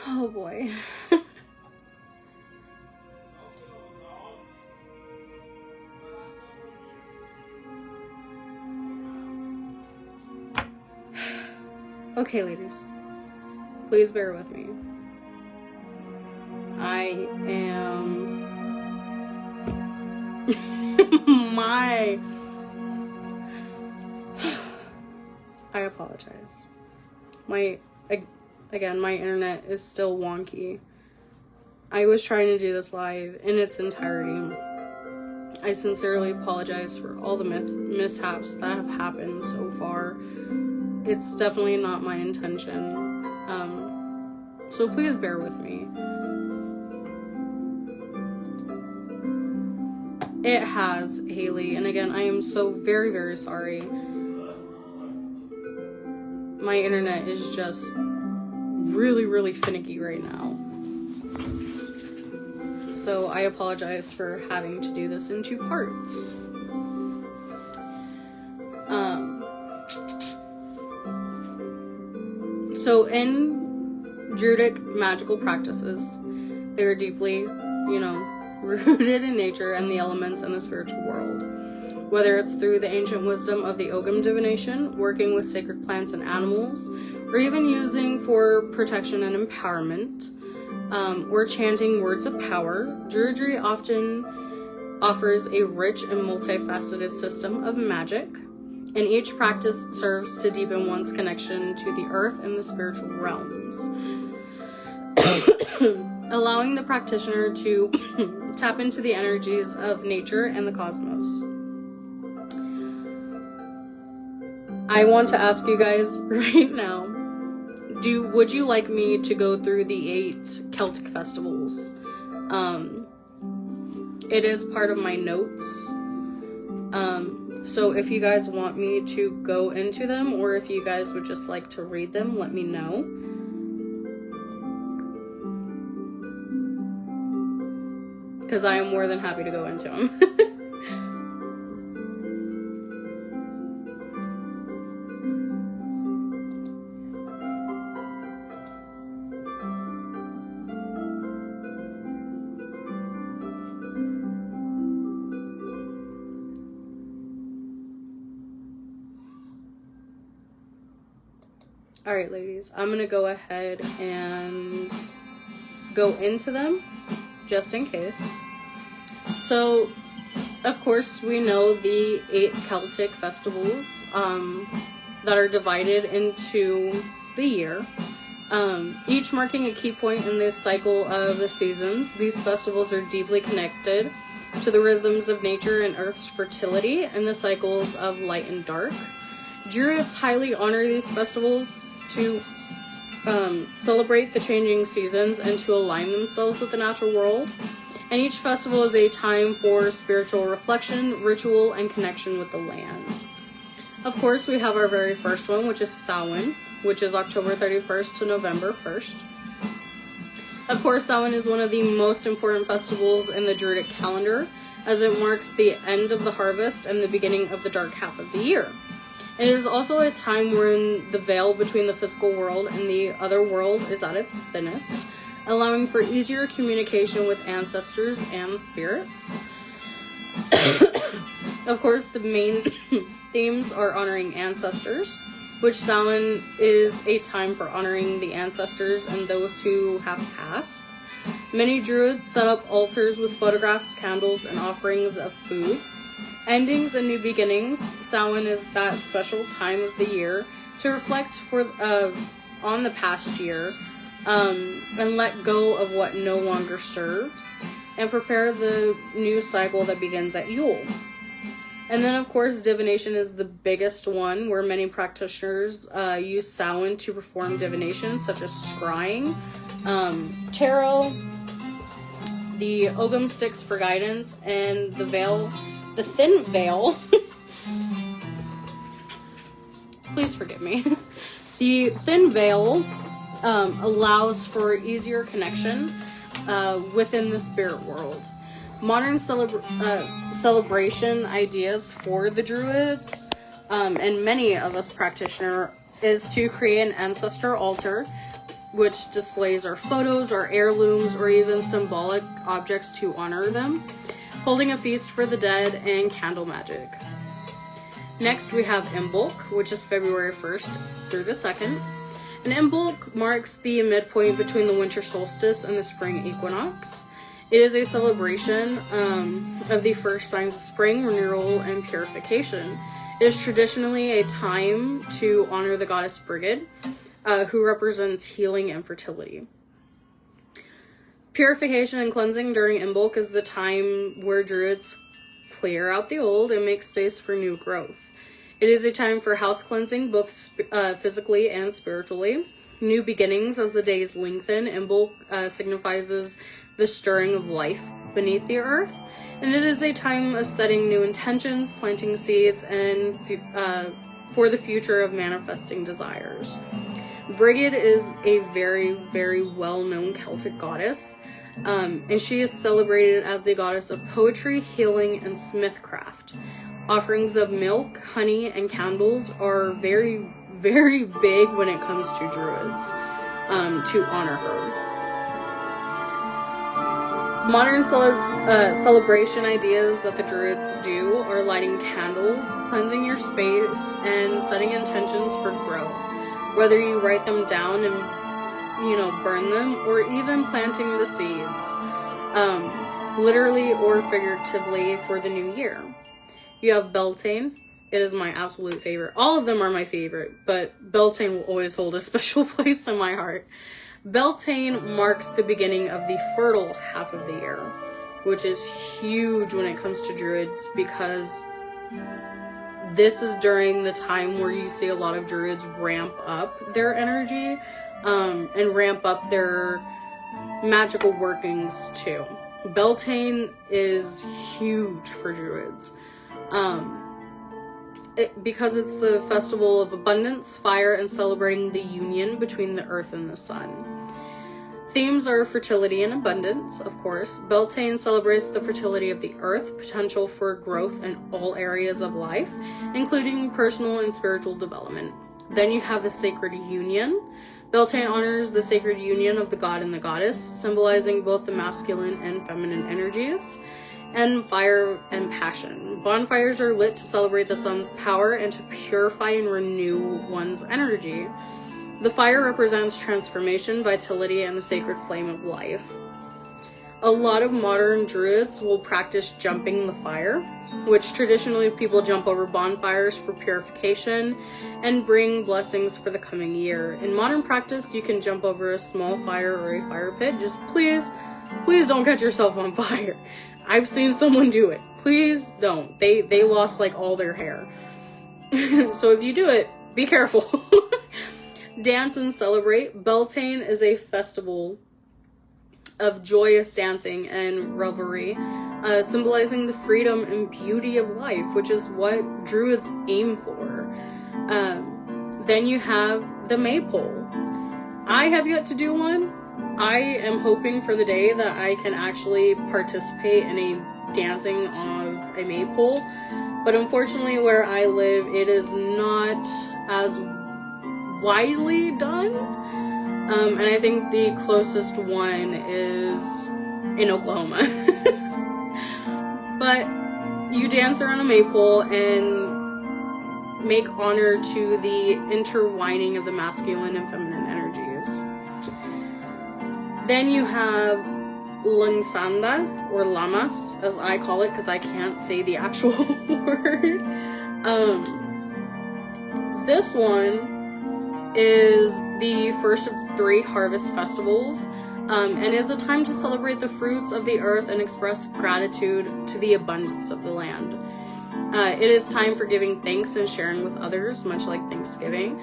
Oh boy. Okay, ladies. Please bear with me. I am... I apologize. Again, my internet is still wonky. I was trying to do this live in its entirety. I sincerely apologize for all the mishaps that have happened so far. It's definitely not my intention. So please bear with me. It has, Haley, and again, I am so very, very sorry. My internet is just really, really finicky right now. So I apologize for having to do this in 2 parts. So in Druidic magical practices, they are deeply, rooted in nature and the elements and the spiritual world. Whether it's through the ancient wisdom of the Ogam divination, working with sacred plants and animals, or even using for protection and empowerment, or chanting words of power, Druidry often offers a rich and multifaceted system of magic, and each practice serves to deepen one's connection to the earth and the spiritual realms, allowing the practitioner to tap into the energies of nature and the cosmos. I want to ask you guys right now, would you like me to go through the 8 Celtic festivals? It is part of my notes. So if you guys want me to go into them, or if you guys would just like to read them, let me know. Because I am more than happy to go into them. Alright, ladies, I'm gonna go ahead and go into them, just in case. So, of course, we know the 8 Celtic festivals that are divided into the year, each marking a key point in this cycle of the seasons. These festivals are deeply connected to the rhythms of nature and Earth's fertility and the cycles of light and dark. Druids highly honor these festivals to celebrate the changing seasons and to align themselves with the natural world. And each festival is a time for spiritual reflection, ritual, and connection with the land. Of course, we have our very first one, which is Samhain, which is October 31st to November 1st. Of course, Samhain is one of the most important festivals in the Druidic calendar, as it marks the end of the harvest and the beginning of the dark half of the year. It is also a time when the veil between the physical world and the other world is at its thinnest, allowing for easier communication with ancestors and spirits. Of course, the main themes are honoring ancestors, which Samhain is a time for honoring the ancestors and those who have passed. Many druids set up altars with photographs, candles, and offerings of food. Endings and new beginnings, Samhain is that special time of the year to reflect on the past year, and let go of what no longer serves, and prepare the new cycle that begins at Yule. And then, of course, divination is the biggest one, where many practitioners use Samhain to perform divination, such as scrying, tarot, the Ogam sticks for guidance, and the thin veil. Please forgive me. The thin veil allows for easier connection within the spirit world. Modern celebration ideas for the Druids, and many of us practitioners, is to create an ancestor altar which displays our photos, our heirlooms, or even symbolic objects to honor them, holding a feast for the dead, and candle magic. Next, we have Imbolc, which is February 1st through the 2nd. And Imbolc marks the midpoint between the winter solstice and the spring equinox. It is a celebration of the first signs of spring, renewal, and purification. It is traditionally a time to honor the goddess Brigid, who represents healing and fertility. Purification and cleansing during Imbolc is the time where druids clear out the old and make space for new growth. It is a time for house cleansing, both physically and spiritually. New beginnings as the days lengthen. Imbolc signifies the stirring of life beneath the earth. And it is a time of setting new intentions, planting seeds, and for the future of manifesting desires. Brigid is a very, very well-known Celtic goddess. And she is celebrated as the goddess of poetry, healing, and smithcraft. Offerings of milk, honey, and candles are very, very big when it comes to druids, to honor her. Modern celebration ideas that the druids do are lighting candles, cleansing your space, and setting intentions for growth. Whether you write them down and, burn them, or even planting the seeds, literally or figuratively for the new year. You have Beltane. It is my absolute favorite. All of them are my favorite, but Beltane will always hold a special place in my heart. Beltane marks the beginning of the fertile half of the year, which is huge when it comes to druids, because this is during the time where you see a lot of druids ramp up their energy, and ramp up their magical workings too. Beltane is huge for druids. Because it's the festival of abundance, fire, and celebrating the union between the earth and the sun. Themes are fertility and abundance, of course. Beltane celebrates the fertility of the earth, potential for growth in all areas of life, including personal and spiritual development. Then you have the sacred union. Beltane honors the sacred union of the god and the goddess, symbolizing both the masculine and feminine energies. And fire and passion. Bonfires are lit to celebrate the sun's power and to purify and renew one's energy. The fire represents transformation, vitality, and the sacred flame of life. A lot of modern druids will practice jumping the fire, which traditionally people jump over bonfires for purification and bring blessings for the coming year. In modern practice, you can jump over a small fire or a fire pit. Just please don't catch yourself on fire. I've seen someone do it. Please don't. They lost like all their hair. So if you do it, be careful. Dance and celebrate. Beltane is a festival of joyous dancing and revelry, symbolizing the freedom and beauty of life, which is what druids aim for. Then you have the maypole. I have yet to do one. I am hoping for the day that I can actually participate in a dancing of a maypole, but unfortunately where I live, it is not as widely done, and I think the closest one is in Oklahoma. But you dance around a maypole and make honor to the intertwining of the masculine and feminine energies. Then you have Langsanda, or Lamas, as I call it, because I can't say the actual word. This one is the first of 3 harvest festivals, and is a time to celebrate the fruits of the earth and express gratitude to the abundance of the land. It is time for giving thanks and sharing with others, much like Thanksgiving.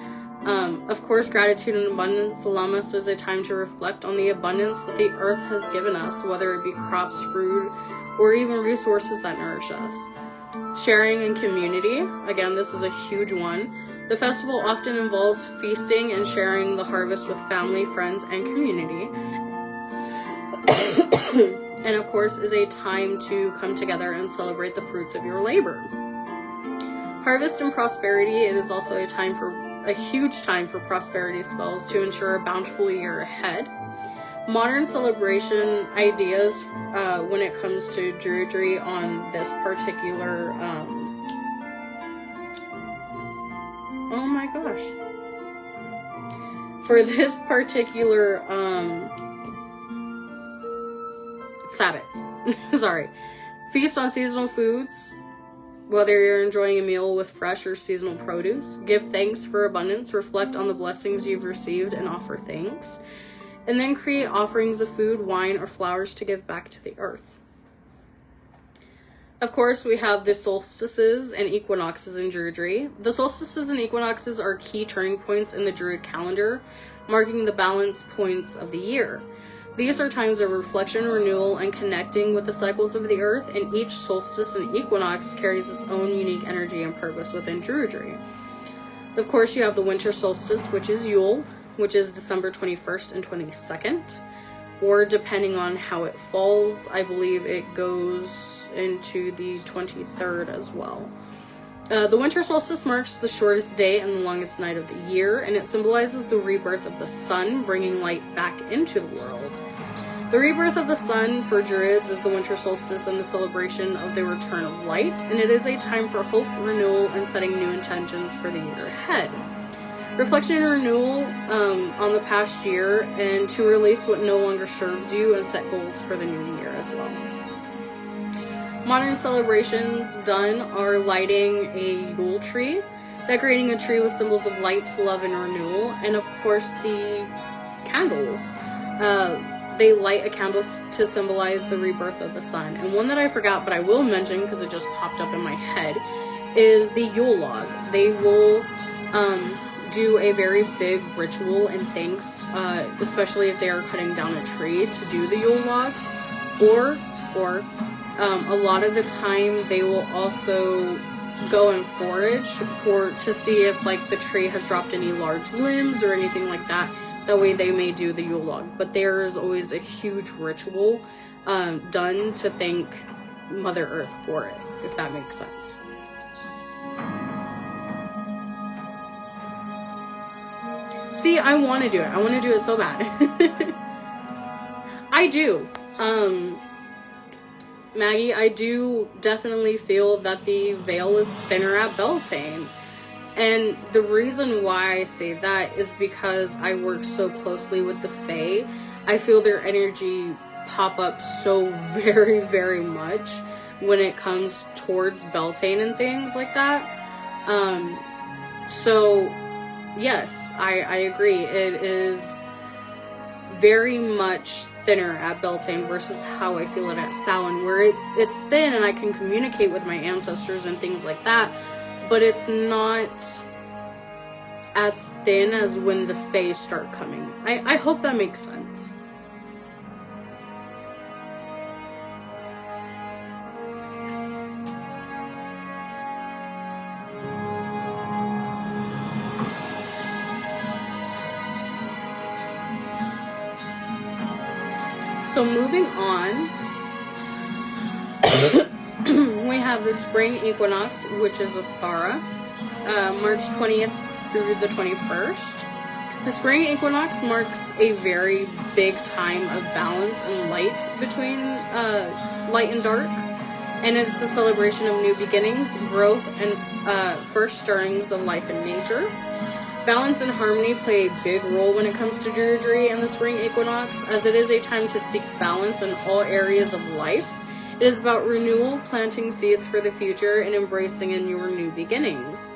Of course, gratitude and abundance. Lammas is a time to reflect on the abundance that the earth has given us, whether it be crops, fruit, or even resources that nourish us. Sharing and community. Again, this is a huge one. The festival often involves feasting and sharing the harvest with family, friends, and community. And of course, is a time to come together and celebrate the fruits of your labor. Harvest and prosperity. It is also a time for a huge time for prosperity spells to ensure a bountiful year ahead. Modern celebration ideas when it comes to Druidry on this particular, oh my gosh. For this particular, Sabbath, sorry. Feast on seasonal foods, whether you're enjoying a meal with fresh or seasonal produce. Give thanks for abundance, reflect on the blessings you've received, and offer thanks. And then create offerings of food, wine, or flowers to give back to the earth. Of course, we have the solstices and equinoxes in Druidry. The solstices and equinoxes are key turning points in the Druid calendar, marking the balance points of the year. These are times of reflection, renewal, and connecting with the cycles of the earth, and each solstice and equinox carries its own unique energy and purpose within Druidry. Of course, you have the winter solstice, which is Yule, which is December 21st and 22nd, or depending on how it falls, I believe it goes into the 23rd as well. The winter solstice marks the shortest day and the longest night of the year, and it symbolizes the rebirth of the sun, bringing light back into the world. The rebirth of the sun for Druids is the winter solstice and the celebration of the return of light, and it is a time for hope, renewal, and setting new intentions for the year ahead. Reflection and renewal on the past year, and to release what no longer serves you and set goals for the new year as well. Modern celebrations done are lighting a Yule tree, decorating a tree with symbols of light, love, and renewal, and of course the candles. They light a candle to symbolize the rebirth of the sun. And one that I forgot, but I will mention because it just popped up in my head, is the Yule log. They will do a very big ritual and thanks, especially if they are cutting down a tree, to do the Yule logs, or a lot of the time they will also go and forage to see if like the tree has dropped any large limbs or anything like that. That way they may do the Yule log. But there is always a huge ritual done to thank Mother Earth for it, if that makes sense. See, I want to do it. I want to do it so bad. I do. Maggie, I do definitely feel that the veil is thinner at Beltane. And the reason why I say that is because I work so closely with the Fae. I feel their energy pop up so very, very much when it comes towards Beltane and things like that. So, yes, I agree. It is very much thinner at Beltane versus how I feel it at Samhain, where it's thin and I can communicate with my ancestors and things like that, but it's not as thin as when the Fae start coming. I hope that makes sense. So moving on, we have the spring equinox, which is Ostara, March 20th through the 21st. The spring equinox marks a very big time of balance and light between light and dark, and it's a celebration of new beginnings, growth, and first stirrings of life and nature. Balance and harmony play a big role when it comes to Druidry and the spring equinox, as it is a time to seek balance in all areas of life. It is about renewal, planting seeds for the future, and embracing in your new beginnings.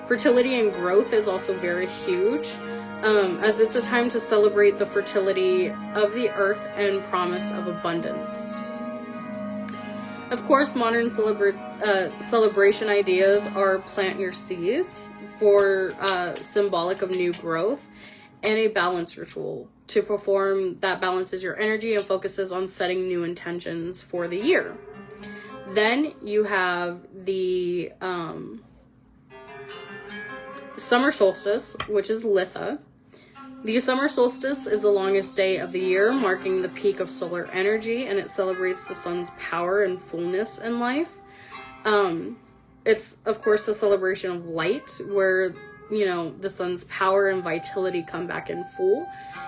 Fertility and growth is also very huge, as it's a time to celebrate the fertility of the earth and promise of abundance. Of course, modern celebration ideas are plant your seeds, for symbolic of new growth, and a balance ritual to perform that balances your energy and focuses on setting new intentions for the year. Then you have the summer solstice, which is Litha. The summer solstice is the longest day of the year, marking the peak of solar energy, and it celebrates the sun's power and fullness in life. It's, of course, a celebration of light, where the sun's power and vitality come back in full.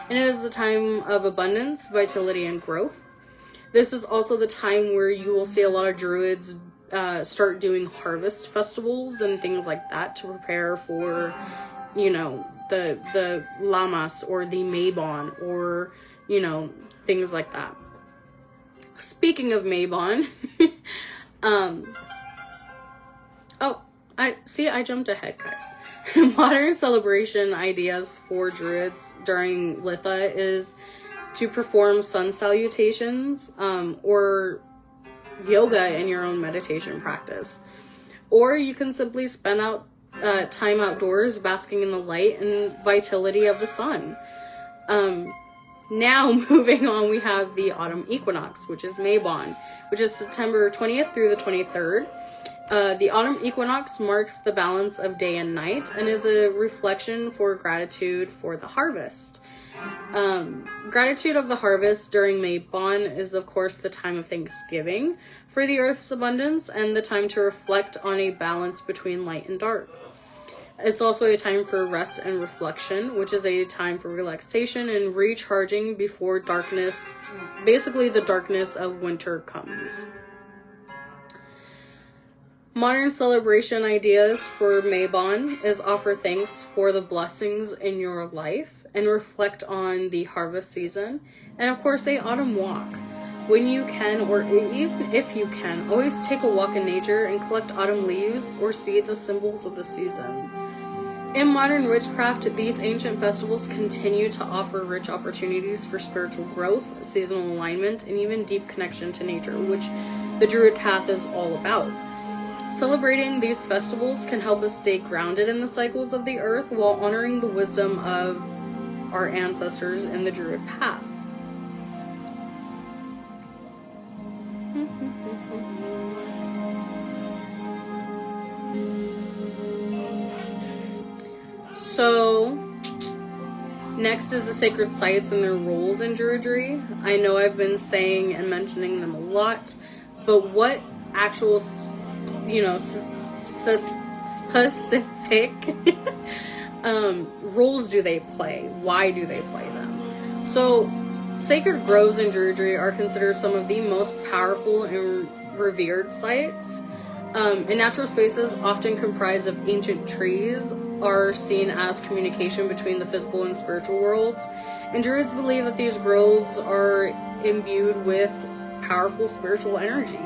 And it is a time of abundance, vitality, and growth. This is also the time where you will see a lot of druids start doing harvest festivals and things like that to prepare for, the Lammas or the Mabon or, things like that. Speaking of Mabon, I jumped ahead, guys. Modern celebration ideas for druids during Litha is to perform sun salutations, or yoga in your own meditation practice. Or you can simply spend time outdoors basking in the light and vitality of the sun. Now, moving on, we have the autumn equinox, which is Mabon, which is September 20th through the 23rd. The autumn equinox marks the balance of day and night and is a reflection for gratitude for the harvest. Gratitude of the harvest during Mabon is, of course, the time of Thanksgiving for the earth's abundance and the time to reflect on a balance between light and dark. It's also a time for rest and reflection, which is a time for relaxation and recharging before darkness, basically the darkness of winter, comes. Modern celebration ideas for Mabon is offer thanks for the blessings in your life and reflect on the harvest season. And of course, a autumn walk. When you can, or even if you can, always take a walk in nature and collect autumn leaves or seeds as symbols of the season. In modern witchcraft, these ancient festivals continue to offer rich opportunities for spiritual growth, seasonal alignment, and even deep connection to nature, which the Druid path is all about. Celebrating these festivals can help us stay grounded in the cycles of the earth while honoring the wisdom of our ancestors in the Druid path. So, next is the sacred sites and their roles in Druidry. I know I've been saying and mentioning them a lot, but what actual, specific roles do they play? Why do they play them? So, sacred groves in Druidry are considered some of the most powerful and revered sites. And natural spaces, often comprised of ancient trees, are seen as communication between the physical and spiritual worlds. And Druids believe that these groves are imbued with powerful spiritual energy.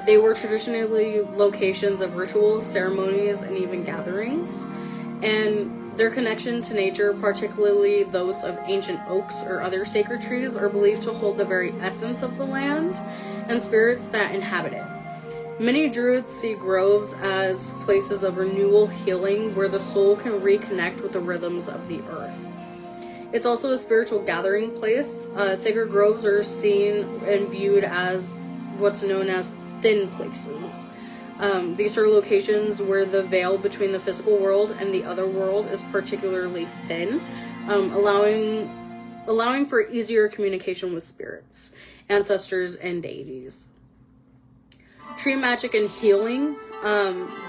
They were traditionally locations of rituals, ceremonies, and even gatherings. And their connection to nature, particularly those of ancient oaks or other sacred trees, are believed to hold the very essence of the land and spirits that inhabit it. Many Druids see groves as places of renewal, healing, where the soul can reconnect with the rhythms of the earth. It's also a spiritual gathering place. Sacred groves are seen and viewed as what's known as thin places. These are locations where the veil between the physical world and the other world is particularly thin, allowing for easier communication with spirits, ancestors, and deities. Tree magic and healing,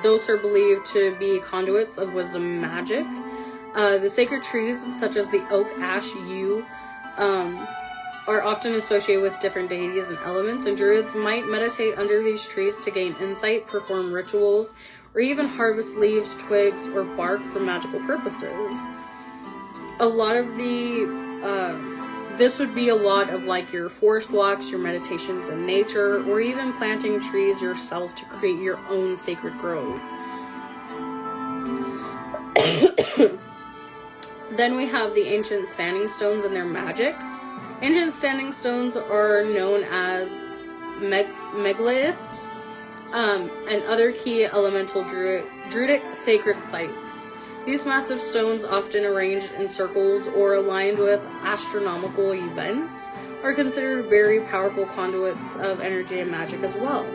those are believed to be conduits of wisdom magic. The sacred trees, such as the oak, ash, yew, are often associated with different deities and elements, and Druids might meditate under these trees to gain insight, perform rituals, or even harvest leaves, twigs, or bark for magical purposes. A lot of this would be a lot of like your forest walks, your meditations in nature, or even planting trees yourself to create your own sacred grove. Then we have the ancient standing stones and their magic. Ancient standing stones are known as megaliths and other key elemental Druidic sacred sites. These massive stones, often arranged in circles or aligned with astronomical events, are considered very powerful conduits of energy and magic as well.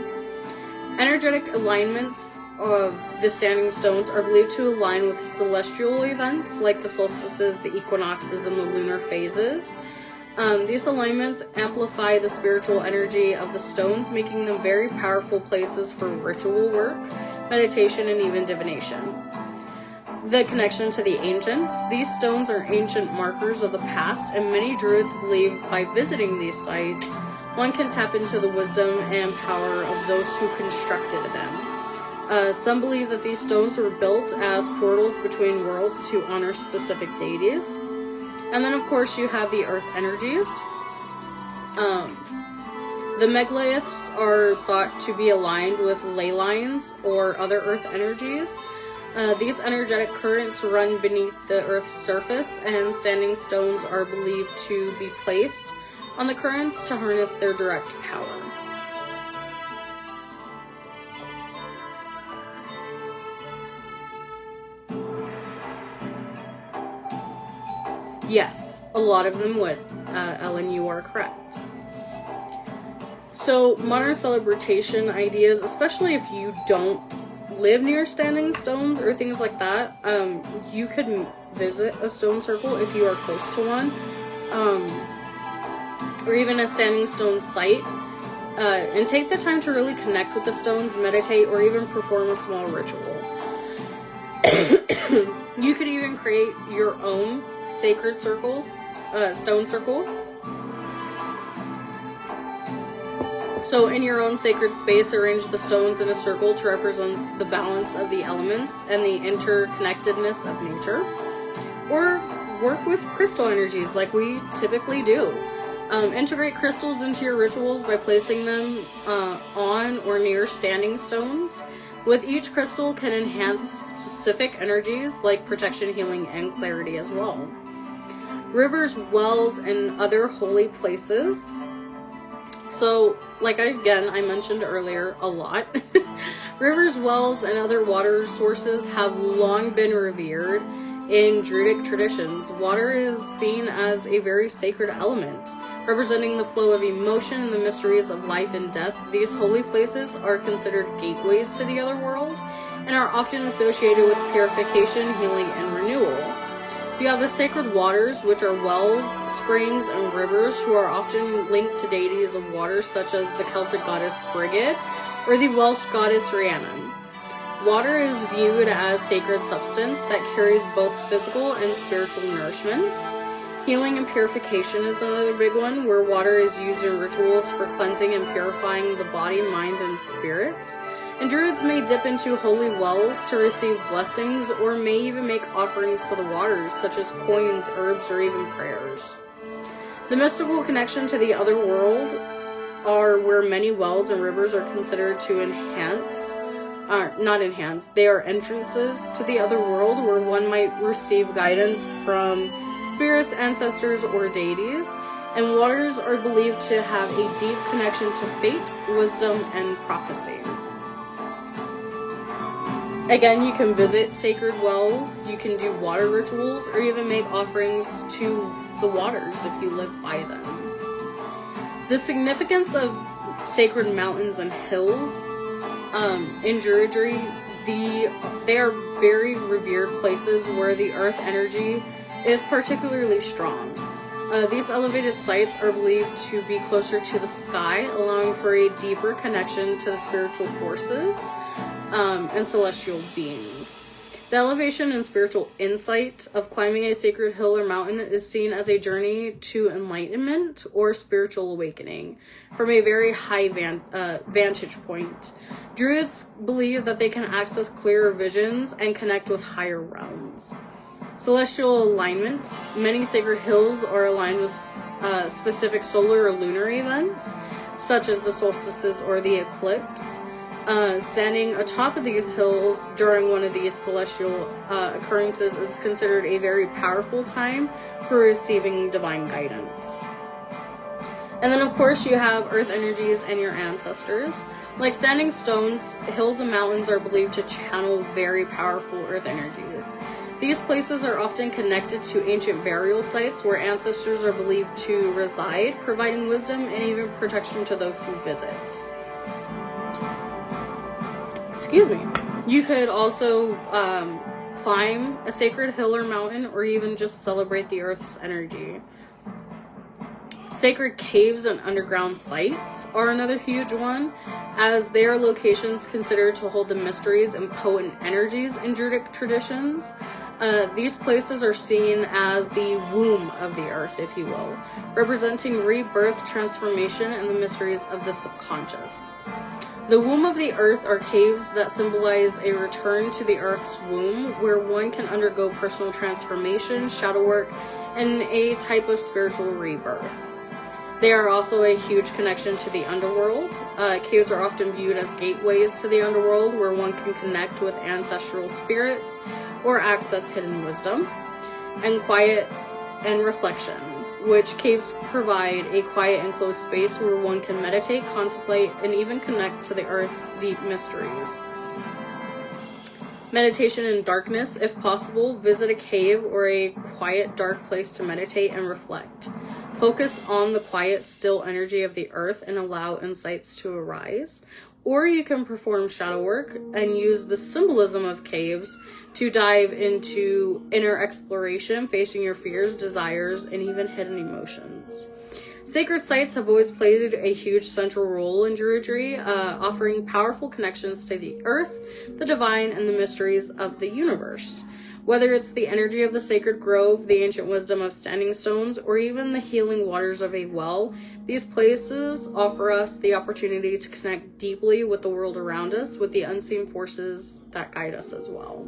Energetic alignments of the standing stones are believed to align with celestial events like the solstices, the equinoxes, and the lunar phases. These alignments amplify the spiritual energy of the stones, making them very powerful places for ritual work, meditation, and even divination. the connection to the ancients. These stones are ancient markers of the past, and many druids believe by visiting these sites, one can tap into the wisdom and power of those who constructed them. Some believe that these stones were built as portals between worlds to honor specific deities. And then, of course, you have the earth energies. The megaliths are thought to be aligned with ley lines or other earth energies. These energetic currents run beneath the earth's surface, and standing stones are believed to be placed on the currents to harness their direct power. Yes, a lot of them would. Ellen, you are correct. So, modern celebration ideas, especially if you don't live near standing stones or things like that, you could visit a stone circle if you are close to one, or even a standing stone site, and take the time to really connect with the stones, meditate, or even perform a small ritual. You could even create your own sacred circle, stone circle. So in your own sacred space, arrange the stones in a circle to represent the balance of the elements and the interconnectedness of nature. Or work with crystal energies like we typically do. Integrate crystals into your rituals by placing them on or near standing stones. With each crystal can enhance specific energies like protection, healing, and clarity as well. Rivers, wells, and other holy places. So, like I mentioned earlier a lot, rivers, wells, and other water sources have long been revered in Druidic traditions. Water is seen as a very sacred element, representing the flow of emotion and the mysteries of life and death. These holy places are considered gateways to the other world and are often associated with purification, healing, and renewal. You have the sacred waters, which are wells, springs, and rivers, who are often linked to deities of water, such as the Celtic goddess Brigid or the Welsh goddess Rhiannon. Water is viewed as sacred substance that carries both physical and spiritual nourishment. Healing and purification is another big one, where water is used in rituals for cleansing and purifying the body, mind, and spirit. And druids may dip into holy wells to receive blessings, or may even make offerings to the waters, such as coins, herbs, or even prayers. The mystical connection to the other world are where many wells and rivers are considered to they are entrances to the other world, where one might receive guidance from spirits, ancestors, or deities. And waters are believed to have a deep connection to fate, wisdom, and prophecy. Again, you can visit sacred wells, you can do water rituals, or even make offerings to the waters if you live by them. The significance of sacred mountains and hills in Druidry, they are very revered places where the earth energy is particularly strong. These elevated sites are believed to be closer to the sky, allowing for a deeper connection to the spiritual forces and celestial beings. The elevation and spiritual insight of climbing a sacred hill or mountain is seen as a journey to enlightenment or spiritual awakening from a very high vantage point. Druids believe that they can access clearer visions and connect with higher realms. Celestial alignment. Many sacred hills are aligned with specific solar or lunar events, such as the solstices or the eclipse. Standing atop of these hills during one of these celestial occurrences is considered a very powerful time for receiving divine guidance. And then, of course, you have earth energies and your ancestors. Like standing stones, hills and mountains are believed to channel very powerful earth energies. These places are often connected to ancient burial sites where ancestors are believed to reside, providing wisdom and even protection to those who visit. Excuse me. You could also climb a sacred hill or mountain, or even just celebrate the earth's energy. Sacred caves and underground sites are another huge one, as they are locations considered to hold the mysteries and potent energies in Druidic traditions. These places are seen as the womb of the earth, if you will, representing rebirth, transformation, and the mysteries of the subconscious. The womb of the earth are caves that symbolize a return to the earth's womb, where one can undergo personal transformation, shadow work, and a type of spiritual rebirth. They are also a huge connection to the underworld. Caves are often viewed as gateways to the underworld, where one can connect with ancestral spirits or access hidden wisdom. And quiet and reflection, which caves provide a quiet and closed space where one can meditate, contemplate, and even connect to the earth's deep mysteries. Meditation in darkness, if possible, visit a cave or a quiet, dark place to meditate and reflect. Focus on the quiet, still energy of the earth and allow insights to arise. Or you can perform shadow work and use the symbolism of caves to dive into inner exploration, facing your fears, desires, and even hidden emotions. Sacred sites have always played a huge central role in Druidry, offering powerful connections to the earth, the divine, and the mysteries of the universe. Whether it's the energy of the sacred grove, the ancient wisdom of standing stones, or even the healing waters of a well, these places offer us the opportunity to connect deeply with the world around us, with the unseen forces that guide us as well.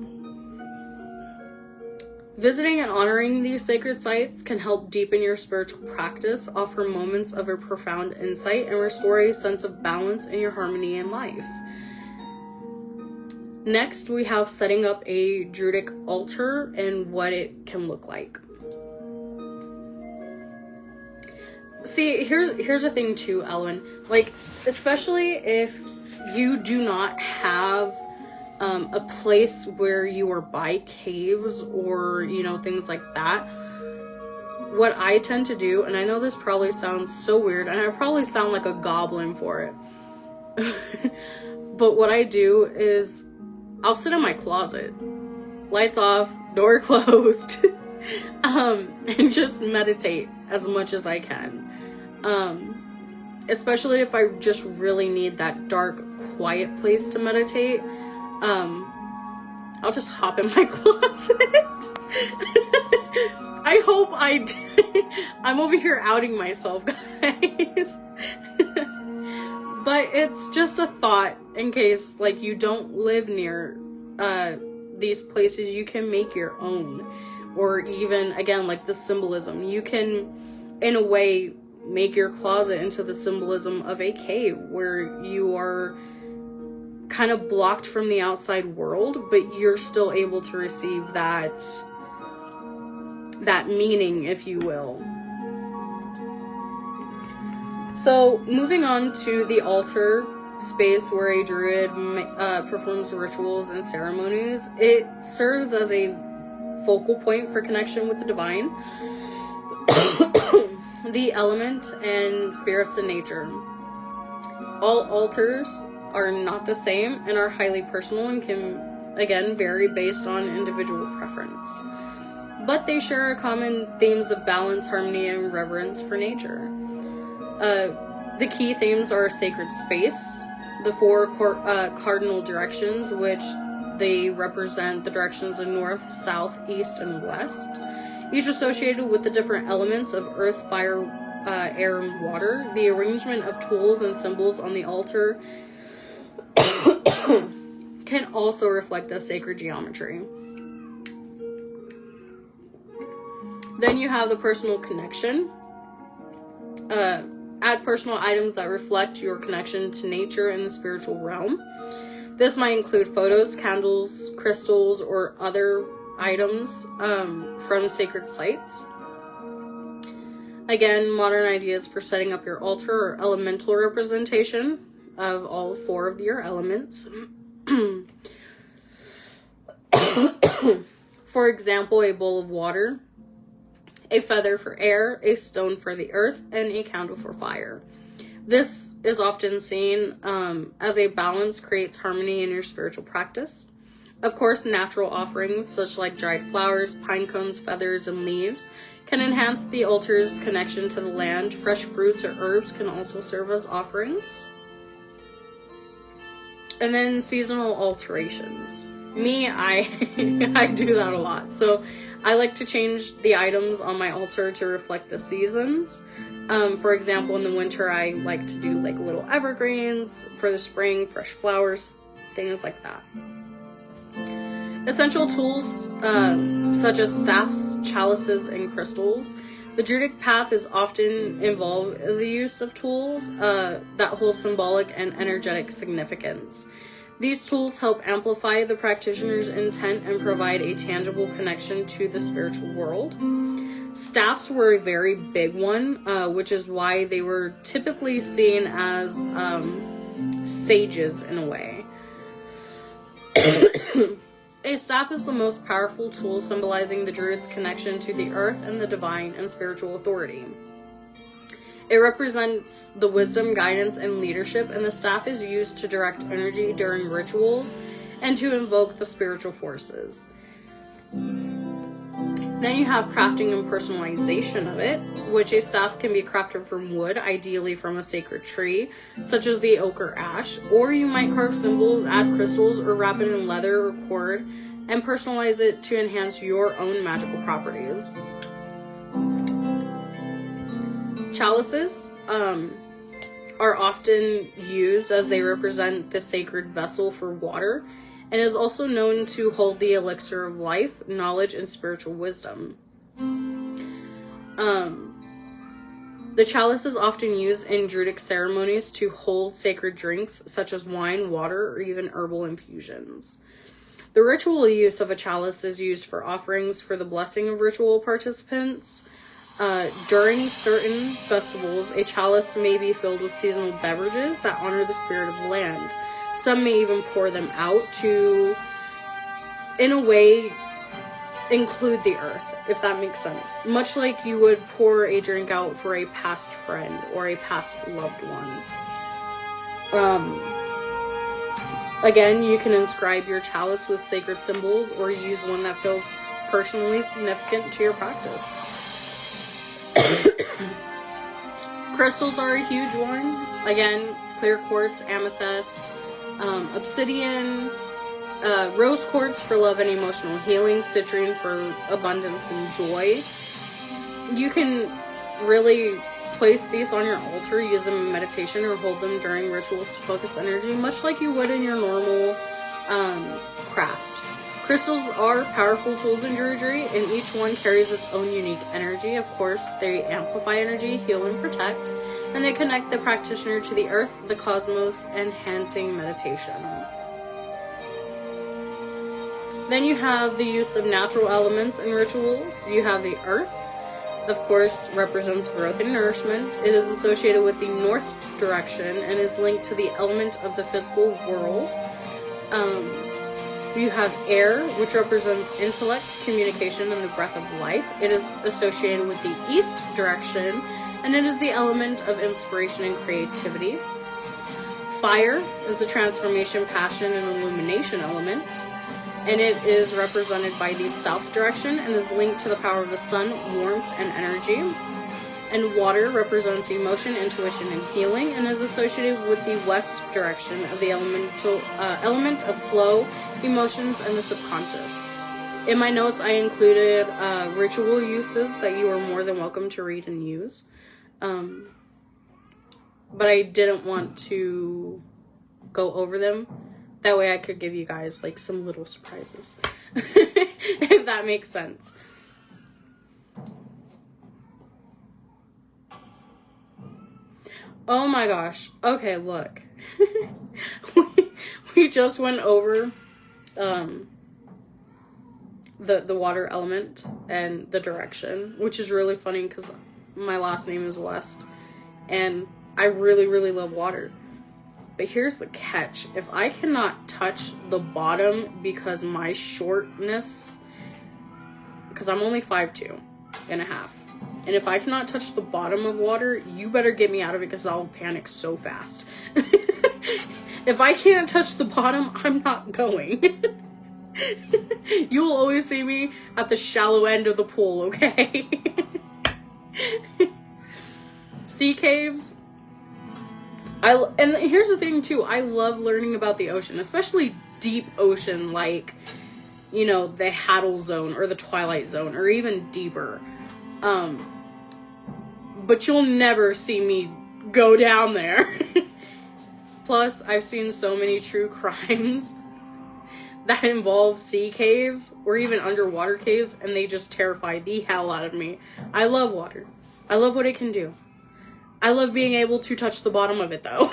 Visiting and honoring these sacred sites can help deepen your spiritual practice, offer moments of a profound insight, and restore a sense of balance in your harmony in life. Next, we have setting up a Druidic altar and what it can look like. See, here's the thing too, Ellen. Like, especially if you do not have a place where you are by caves or, things like that. What I tend to do, and I know this probably sounds so weird, and I probably sound like a goblin for it, but what I do is I'll sit in my closet, lights off, door closed, and just meditate as much as I can. Especially if I just really need that dark, quiet place to meditate. I'll just hop in my closet. I hope I'm over here outing myself, guys. But it's just a thought in case, you don't live near these places. You can make your own. Or even, again, the symbolism. You can, in a way, make your closet into the symbolism of a cave where you are kind of blocked from the outside world, but you're still able to receive that meaning, if you will. So, moving on to the altar space where a druid performs rituals and ceremonies, it serves as a focal point for connection with the divine, the element, and spirits in nature. All altars are not the same and are highly personal and can, again, vary based on individual preference. But they share common themes of balance, harmony, and reverence for nature. The key themes are sacred space, the four cardinal directions, which they represent the directions of north, south, east, and west, each associated with the different elements of earth, fire, air, and water. The arrangement of tools and symbols on the altar can also reflect the sacred geometry. Then you have the personal connection. Add personal items that reflect your connection to nature and the spiritual realm. This might include photos, candles, crystals, or other items from sacred sites. Again, modern ideas for setting up your altar or elemental representation of all four of your elements. For example, a bowl of water, a feather for air, a stone for the earth, and a candle for fire. This is often seen as a balance creates harmony in your spiritual practice. Of course, natural offerings such like dried flowers, pine cones, feathers, and leaves can enhance the altar's connection to the land. Fresh fruits or herbs can also serve as offerings. And then seasonal alterations. Me, I do that a lot. So I like to change the items on my altar to reflect the seasons. For example, in the winter, I like to do like little evergreens. For the spring, fresh flowers, things like that. Essential tools, such as staffs, chalices, and crystals. The Druidic path is often involved in the use of tools that hold symbolic and energetic significance. These tools help amplify the practitioner's intent and provide a tangible connection to the spiritual world. Staffs were a very big one, which is why they were typically seen as sages in a way. A staff is the most powerful tool symbolizing the Druid's connection to the earth and the divine and spiritual authority. It represents the wisdom, guidance, and leadership, and the staff is used to direct energy during rituals and to invoke the spiritual forces. Then you have crafting and personalization of it, which a staff can be crafted from wood, ideally from a sacred tree, such as the oak or ash, or you might carve symbols, add crystals, or wrap it in leather or cord, and personalize it to enhance your own magical properties. Chalices are often used as they represent the sacred vessel for water, and is also known to hold the elixir of life, knowledge, and spiritual wisdom. The chalice is often used in Druidic ceremonies to hold sacred drinks such as wine, water, or even herbal infusions. The ritual use of a chalice is used for offerings for the blessing of ritual participants. During certain festivals, a chalice may be filled with seasonal beverages that honor the spirit of the land. Some may even pour them out to, in a way, include the earth, if that makes sense. Much like you would pour a drink out for a past friend or a past loved one. Again, you can inscribe your chalice with sacred symbols or use one that feels personally significant to your practice. Crystals are a huge one. Again, clear quartz, amethyst, obsidian, rose quartz for love and emotional healing, citrine for abundance and joy. You can really place these on your altar, use them in meditation, or hold them during rituals to focus energy, much like you would in your normal craft. Crystals are powerful tools in Druidry, and each one carries its own unique energy. Of course, they amplify energy, heal, and protect, and they connect the practitioner to the earth, the cosmos, enhancing meditation. Then you have the use of natural elements in rituals. You have the earth, of course, represents growth and nourishment. It is associated with the north direction and is linked to the element of the physical world. You have air, which represents intellect, communication, and the breath of life. It is associated with the east direction, and it is the element of inspiration and creativity. Fire is the transformation, passion, and illumination element, and it is represented by the south direction and is linked to the power of the sun, warmth, and energy. And water represents emotion, intuition, and healing, and is associated with the west direction of the element of flow, emotions, and the subconscious. In my notes, I included ritual uses that you are more than welcome to read and use. But I didn't want to go over them. That way I could give you guys like some little surprises. If that makes sense. Oh my gosh. Okay, look. we just went over the water element and the direction, which is really funny because my last name is West and I really, really love water. But here's the catch. If I cannot touch the bottom because my shortness, because I'm only 5'2" and a half. And if I cannot touch the bottom of water, you better get me out of it because I'll panic so fast. If I can't touch the bottom, I'm not going. You will always see me at the shallow end of the pool, okay? Sea caves. And here's the thing too, I love learning about the ocean, especially deep ocean, like, you know, the Haddle Zone or the Twilight Zone or even deeper. But you'll never see me go down there. Plus, I've seen so many true crimes that involve sea caves or even underwater caves, and they just terrify the hell out of me. I love water. I love what it can do. I love being able to touch the bottom of it, though.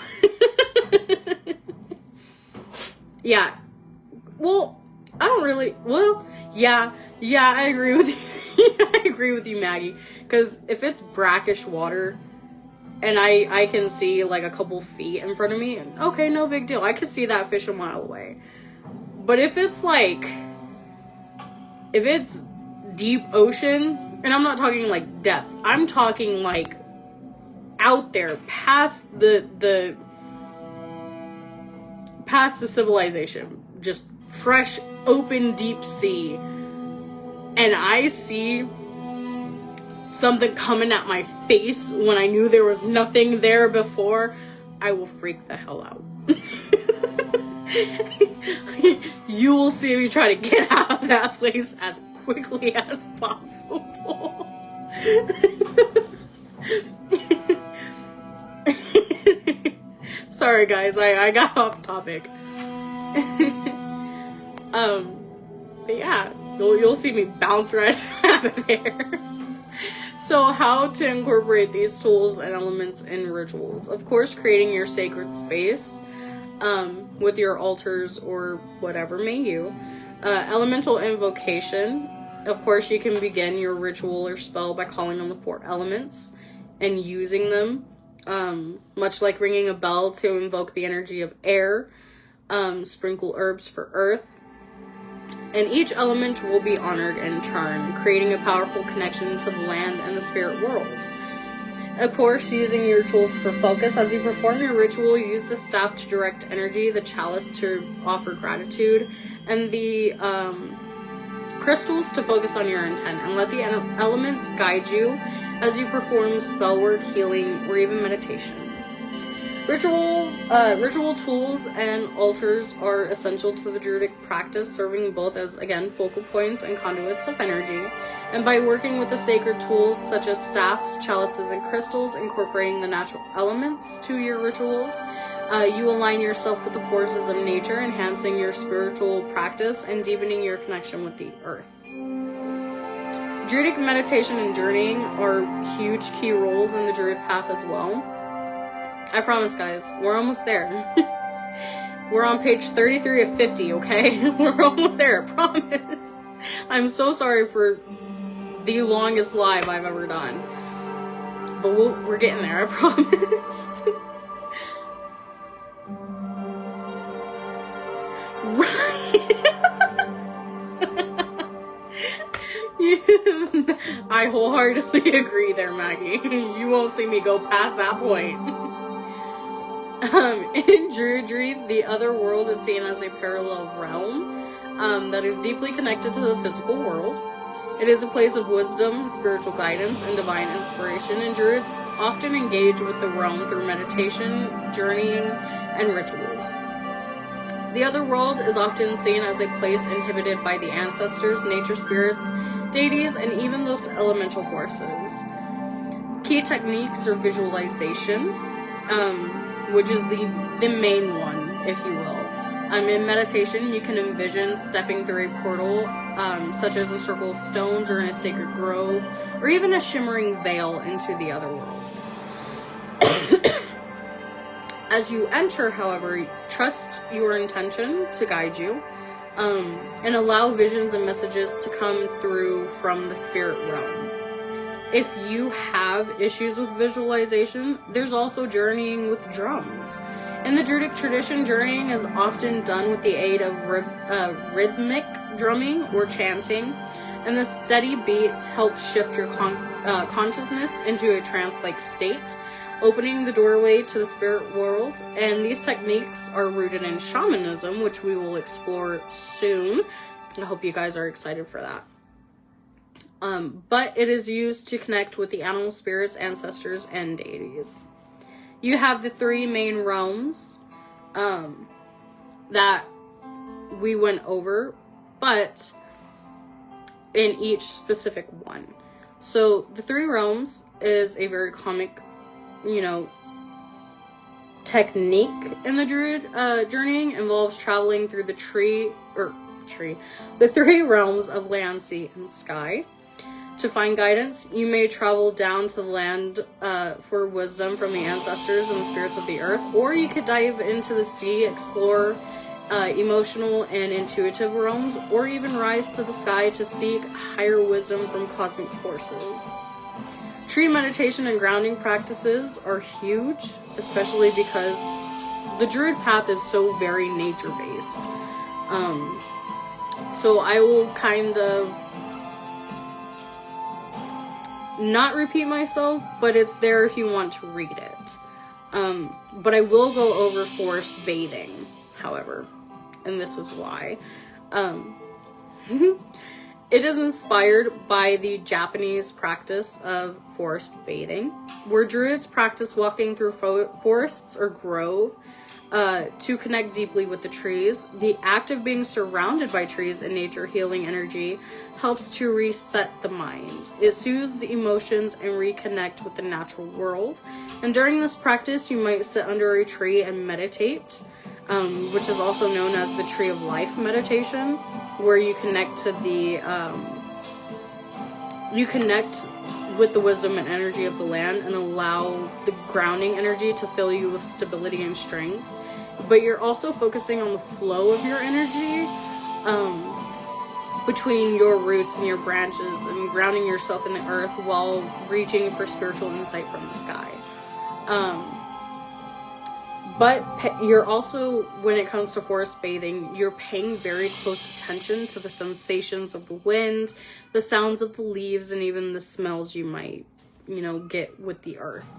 Yeah. Well, I don't really... Well, yeah, I agree with you. I agree with you, Maggie. Because if it's brackish water, and I can see, like, a couple feet in front of me, okay, no big deal. I could see that fish a mile away. But if it's, like... If it's deep ocean, and I'm not talking, like, depth. I'm talking, like... out there past the civilization, just fresh open deep sea, and I see something coming at my face when I knew there was nothing there before, I will freak the hell out. You will see me try to get out of that place as quickly as possible. Sorry guys, I got off topic. But yeah, you'll see me bounce right out of there. So how to incorporate these tools and elements in rituals? Of course, creating your sacred space with your altars or whatever may you. Elemental invocation. Of course, you can begin your ritual or spell by calling on the 4 elements and using them. Much like ringing a bell to invoke the energy of air, sprinkle herbs for earth, and each element will be honored in turn, creating a powerful connection to the land and the spirit world. Of course, using your tools for focus. As you perform your ritual, use the staff to direct energy, the chalice to offer gratitude, and the crystals to focus on your intent, and let the elements guide you as you perform spellwork, healing, or even meditation. Ritual tools and altars are essential to the Druidic practice, serving both as, again, focal points and conduits of energy. And by working with the sacred tools such as staffs, chalices, and crystals, incorporating the natural elements to your rituals, you align yourself with the forces of nature, enhancing your spiritual practice and deepening your connection with the earth. Druidic meditation and journeying are huge key roles in the Druid path as well. I promise, guys, we're almost there. We're on page 33 of 50, okay? We're almost there, I promise. I'm so sorry for the longest live I've ever done. But we're getting there, I promise. I wholeheartedly agree there, Maggie. You won't see me go past that point. In Druidry, the Otherworld is seen as a parallel realm that is deeply connected to the physical world. It is a place of wisdom, spiritual guidance, and divine inspiration, and Druids often engage with the realm through meditation, journeying, and rituals. The Otherworld is often seen as a place inhabited by the ancestors, nature spirits, deities, and even those elemental forces. Key techniques are visualization, which is the main one, if you will. In meditation, you can envision stepping through a portal, such as a circle of stones or in a sacred grove, or even a shimmering veil into the Otherworld. As you enter, however, trust your intention to guide you, and allow visions and messages to come through from the spirit realm. If you have issues with visualization, there's also journeying with drums. In the Druidic tradition, journeying is often done with the aid of rhythmic drumming or chanting, and the steady beat helps shift your consciousness into a trance-like state, opening the doorway to the spirit world. And these techniques are rooted in shamanism, which we will explore soon. I hope you guys are excited for that. but it is used to connect with the animal spirits, ancestors, and deities. You have the 3 main realms that we went over, but in each specific one. So the 3 realms is a very comic, technique in the Druid journeying. Involves traveling through the the 3 realms of land, sea, and sky. To find guidance, you may travel down to the land for wisdom from the ancestors and the spirits of the earth, or you could dive into the sea, explore emotional and intuitive realms, or even rise to the sky to seek higher wisdom from cosmic forces. Tree meditation and grounding practices are huge, especially because the Druid path is so very nature-based. So I will kind of not repeat myself, but it's there if you want to read it. But I will go over forest bathing, however, and this is why. It is inspired by the Japanese practice of forest bathing, where Druids practice walking through forests or grove to connect deeply with the trees. The act of being surrounded by trees and nature healing energy helps to reset the mind. It soothes the emotions and reconnect with the natural world. And during this practice, you might sit under a tree and meditate, which is also known as the Tree of Life meditation, where you connect to the, you connect with the wisdom and energy of the land and allow the grounding energy to fill you with stability and strength. But you're also focusing on the flow of your energy between your roots and your branches, and grounding yourself in the earth while reaching for spiritual insight from the sky. But you're also, when it comes to forest bathing, you're paying very close attention to the sensations of the wind, the sounds of the leaves, and even the smells you might, get with the earth.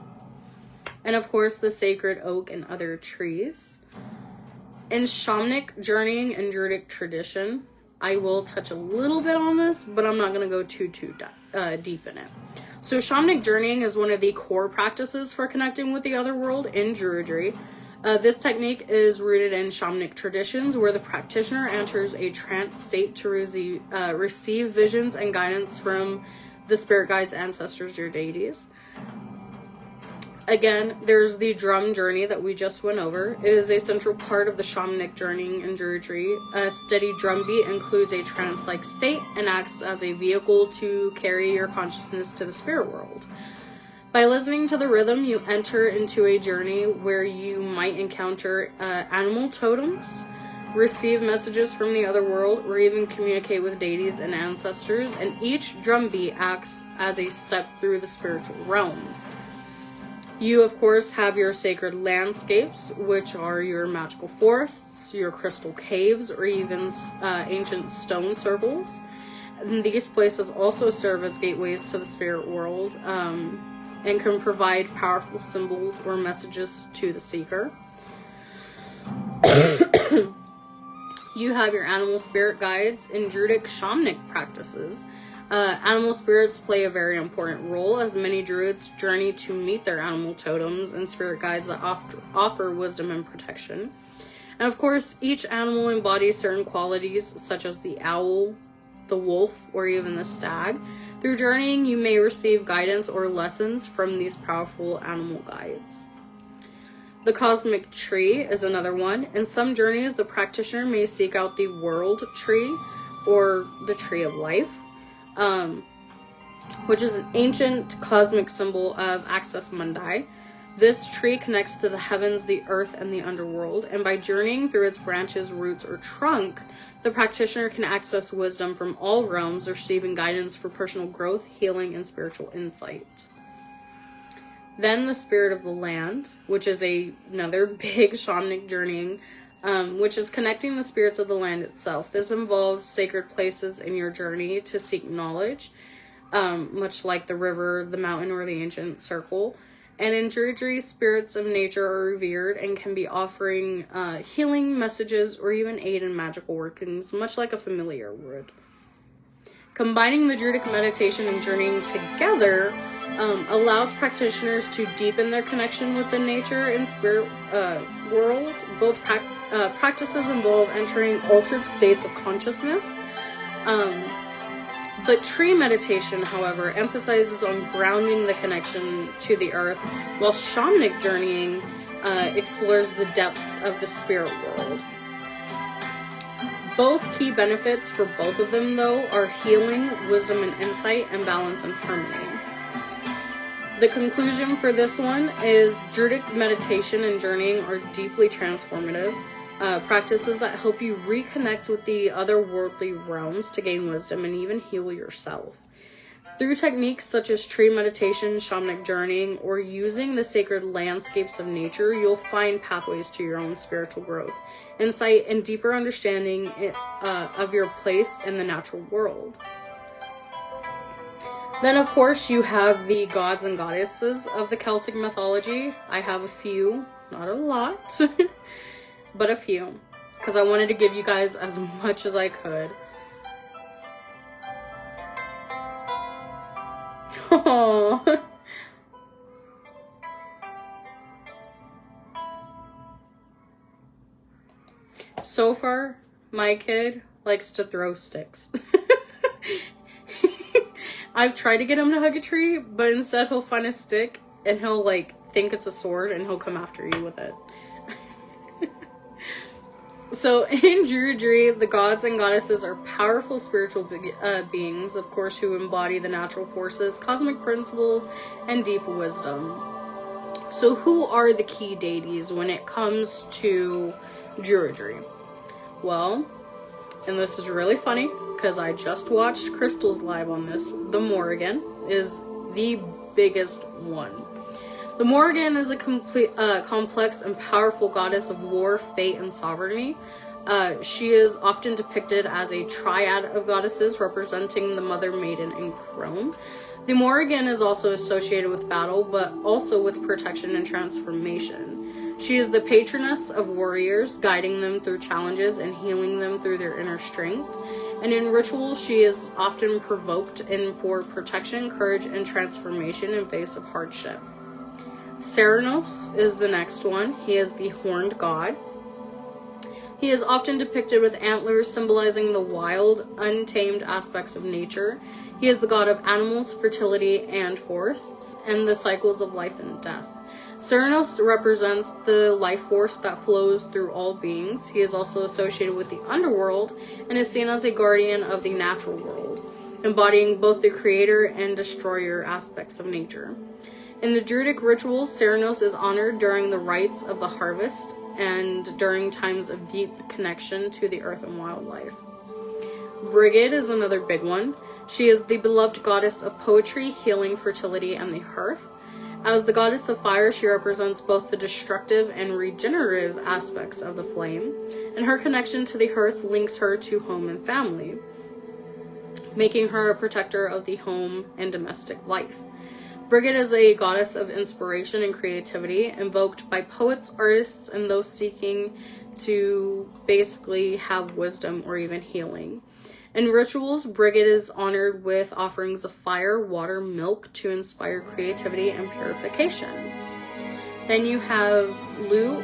And of course, the sacred oak and other trees. In shamanic journeying and Druidic tradition, I will touch a little bit on this, but I'm not going to go too deep in it. So shamanic journeying is one of the core practices for connecting with the otherworld in Druidry. This technique is rooted in shamanic traditions, where the practitioner enters a trance state to receive visions and guidance from the spirit guides, ancestors, or deities. Again, there's the drum journey that we just went over. It is a central part of the shamanic journeying in Druidry. A steady drum beat includes a trance-like state and acts as a vehicle to carry your consciousness to the spirit world. By listening to the rhythm, you enter into a journey where you might encounter animal totems, receive messages from the other world, or even communicate with deities and ancestors, and each drum beat acts as a step through the spiritual realms. You, of course, have your sacred landscapes, which are your magical forests, your crystal caves, or even ancient stone circles. And these places also serve as gateways to the spirit world, and can provide powerful symbols or messages to the seeker. You have your animal spirit guides in Druidic shamanic practices. Animal spirits play a very important role, as many Druids journey to meet their animal totems and spirit guides that offer wisdom and protection. And of course, each animal embodies certain qualities, such as the owl, the wolf, or even the stag. Through journeying, you may receive guidance or lessons from these powerful animal guides. The cosmic tree is another one. In some journeys, the practitioner may seek out the world tree, or the tree of life, which is an ancient cosmic symbol of Access Mundi. This tree connects to the heavens, the earth, and the underworld, and by journeying through its branches, roots, or trunk, the practitioner can access wisdom from all realms, receiving guidance for personal growth, healing, and spiritual insight. Then the spirit of the land, which is another big shamanic journeying, which is connecting the spirits of the land itself. This involves sacred places in your journey to seek knowledge, much like the river, the mountain, or the ancient circle. And in Druidry, spirits of nature are revered and can be offering healing messages or even aid in magical workings, much like a familiar would. Combining the Druidic meditation and journeying together allows practitioners to deepen their connection with the nature and spirit world. Both practices involve entering altered states of consciousness. But tree meditation, however, emphasizes on grounding the connection to the earth, while shamanic journeying explores the depths of the spirit world. Both key benefits for both of them, though, are healing, wisdom and insight, and balance and harmony. The conclusion for this one is Druidic meditation and journeying are deeply transformative practices that help you reconnect with the otherworldly realms to gain wisdom and even heal yourself. Through techniques such as tree meditation, shamanic journeying, or using the sacred landscapes of nature, you'll find pathways to your own spiritual growth, insight, and deeper understanding of your place in the natural world. Then, of course, you have the gods and goddesses of the Celtic mythology. I have a few, not a lot, but a few, because I wanted to give you guys as much as I could. Aww. So far, my kid likes to throw sticks. I've tried to get him to hug a tree, but instead he'll find a stick and he'll think it's a sword and he'll come after you with it. So in Druidry, the gods and goddesses are powerful spiritual beings, of course, who embody the natural forces, cosmic principles, and deep wisdom. So who are the key deities when it comes to Druidry? Well, and this is really funny because I just watched Crystal's live on this, the Morrigan is the biggest one. The Morrigan is a complex and powerful goddess of war, fate, and sovereignty. She is often depicted as a triad of goddesses representing the Mother, Maiden, and Crone. The Morrigan is also associated with battle, but also with protection and transformation. She is the patroness of warriors, guiding them through challenges and healing them through their inner strength. And in rituals, she is often provoked in for protection, courage, and transformation in face of hardship. Cernunnos is the next one. He is the horned god. He is often depicted with antlers, symbolizing the wild, untamed aspects of nature. He is the god of animals, fertility, and forests, and the cycles of life and death. Cernunnos represents the life force that flows through all beings. He is also associated with the underworld and is seen as a guardian of the natural world, embodying both the creator and destroyer aspects of nature. In the Druidic rituals, Cernunnos is honored during the rites of the harvest and during times of deep connection to the earth and wildlife. Brigid is another big one. She is the beloved goddess of poetry, healing, fertility, and the hearth. As the goddess of fire, she represents both the destructive and regenerative aspects of the flame, and her connection to the hearth links her to home and family, making her a protector of the home and domestic life. Brigid is a goddess of inspiration and creativity, invoked by poets, artists, and those seeking to basically have wisdom or even healing. In rituals, Brigid is honored with offerings of fire, water, milk to inspire creativity and purification. Then you have Lugh,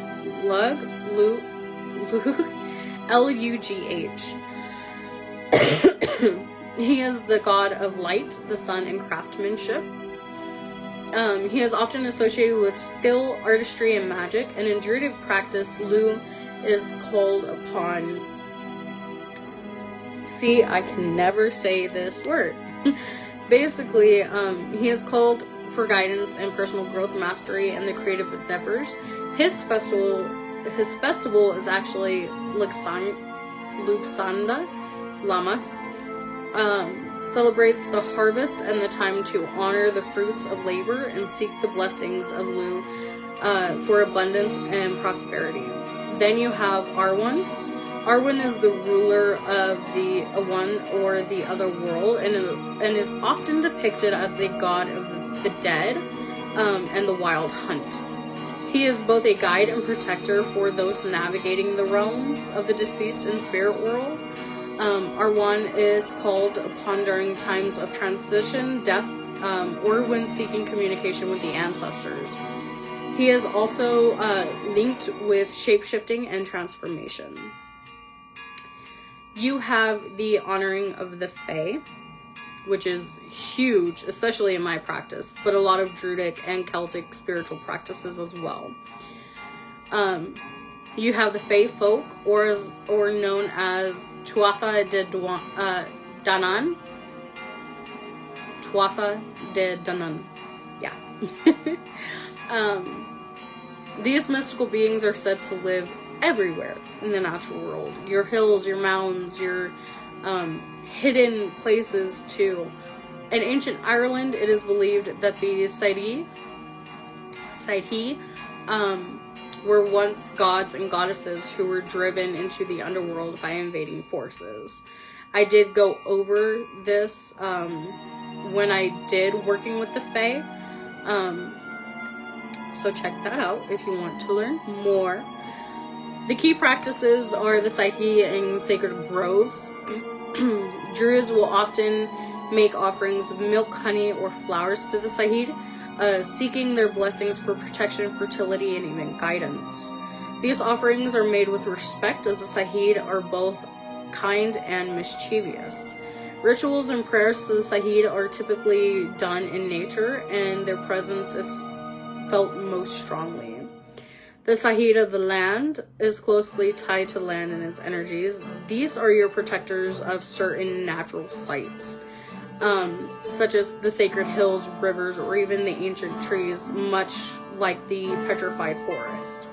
L-U-G-H. He is the god of light, the sun, and craftsmanship. He is often associated with skill, artistry, and magic, and in Druidic practice, Lugh is called upon. See, I can never say this word. Basically, he is called for guidance and personal growth, mastery, and the creative endeavors. His festival is actually Luxanda Lamas. Celebrates the harvest and the time to honor the fruits of labor and seek the blessings of Lugh for abundance and prosperity. Then you have Arwen. Arwen is the ruler of the one or the other world and is often depicted as the god of the dead and the wild hunt. He is both a guide and protector for those navigating the realms of the deceased and spirit world. R1 is called upon during times of transition, death, or when seeking communication with the ancestors. He is also linked with shapeshifting and transformation. You have the honoring of the Fae, which is huge, especially in my practice, but a lot of Druidic and Celtic spiritual practices as well. You have the Fae folk, or known as Tuatha de Danann. Tuatha de Danann. Yeah. These mystical beings are said to live everywhere in the natural world. Your hills, your mountains, your hidden places too. In ancient Ireland, it is believed that the Sidhe were once gods and goddesses who were driven into the underworld by invading forces. I did go over this when I did working with the Fae, so check that out if you want to learn more. The key practices are the Sidhe and sacred groves. Druids will often make offerings of milk, honey, or flowers to the Sidhe, seeking their blessings for protection, fertility, and even guidance. These offerings are made with respect, as the Sidhe are both kind and mischievous. Rituals and prayers to the Sidhe are typically done in nature, and their presence is felt most strongly. The Sidhe of the land is closely tied to land and its energies. These are your protectors of certain natural sites, such as the sacred hills, rivers, or even the ancient trees, much like the petrified forest.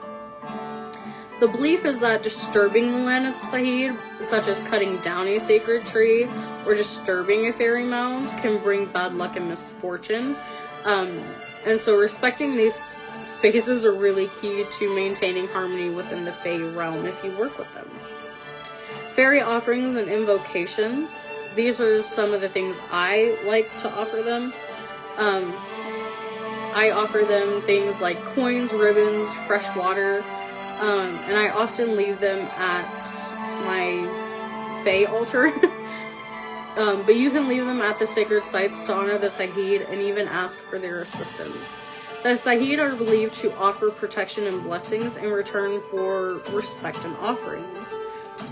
The belief is that disturbing the land of the Sidhe, such as cutting down a sacred tree or disturbing a fairy mound, can bring bad luck and misfortune. And so respecting these spaces are really key to maintaining harmony within the Fae realm if you work with them. Fairy offerings and invocations. These are some of the things I like to offer them. I offer them things like coins, ribbons, fresh water, and I often leave them at my Fae altar. But you can leave them at the sacred sites to honor the Sidhe and even ask for their assistance. The Sidhe are believed to offer protection and blessings in return for respect and offerings.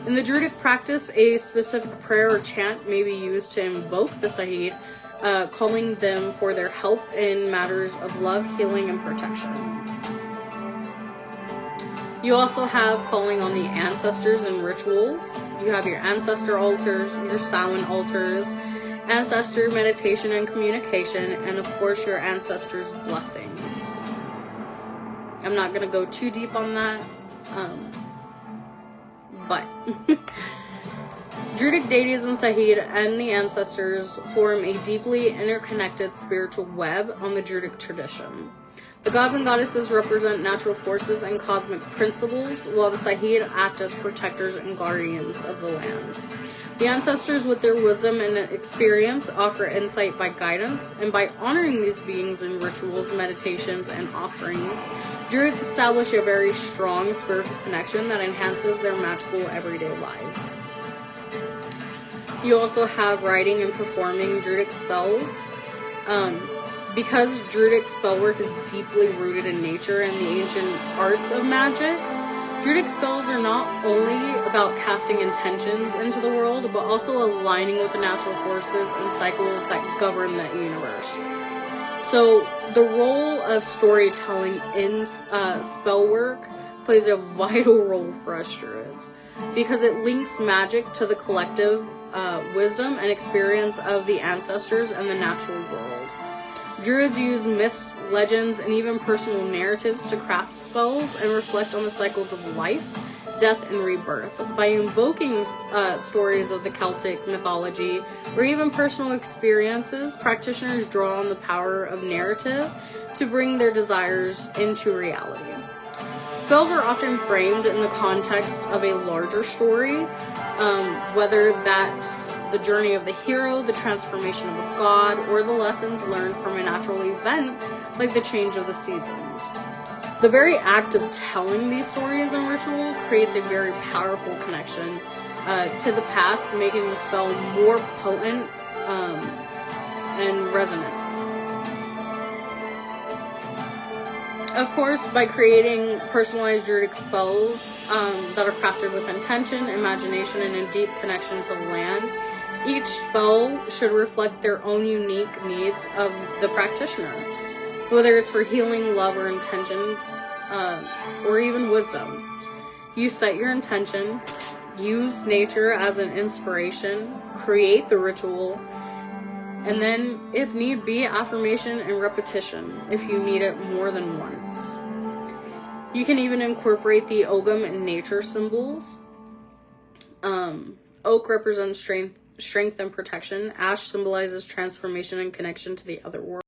In the Druidic practice, a specific prayer or chant may be used to invoke the Sidhe, calling them for their help in matters of love, healing, and protection. You also have calling on the ancestors and rituals. You have your ancestor altars, your Samhain altars, ancestor meditation and communication, and of course your ancestors' blessings. I'm not going to go too deep on that, but Druidic deities and Sidhe and the ancestors form a deeply interconnected spiritual web on the Druidic tradition. The gods and goddesses represent natural forces and cosmic principles, while the Sidhe act as protectors and guardians of the land. The ancestors, with their wisdom and experience, offer insight by guidance, and by honoring these beings in rituals, meditations, and offerings, Druids establish a very strong spiritual connection that enhances their magical everyday lives. You also have writing and performing Druidic spells. Because Druidic spellwork is deeply rooted in nature and the ancient arts of magic, Druidic spells are not only about casting intentions into the world, but also aligning with the natural forces and cycles that govern the universe. So the role of storytelling in spellwork plays a vital role for us Druids, because it links magic to the collective wisdom and experience of the ancestors and the natural world. Druids use myths, legends, and even personal narratives to craft spells and reflect on the cycles of life, death, and rebirth. By invoking stories of the Celtic mythology or even personal experiences, practitioners draw on the power of narrative to bring their desires into reality. Spells are often framed in the context of a larger story, whether that's the journey of the hero, the transformation of a god, or the lessons learned from a natural event like the change of the seasons. The very act of telling these stories and ritual creates a very powerful connection to the past, making the spell more potent and resonant. Of course, by creating personalized Druidic spells that are crafted with intention, imagination, and a deep connection to the land, each spell should reflect their own unique needs of the practitioner, whether it's for healing, love, or intention, or even wisdom. You set your intention, use nature as an inspiration, create the ritual, and then, if need be, affirmation and repetition if you need it more than once. You can even incorporate the Ogam and nature symbols. Oak represents strength and protection. Ash symbolizes transformation and connection to the Otherworld.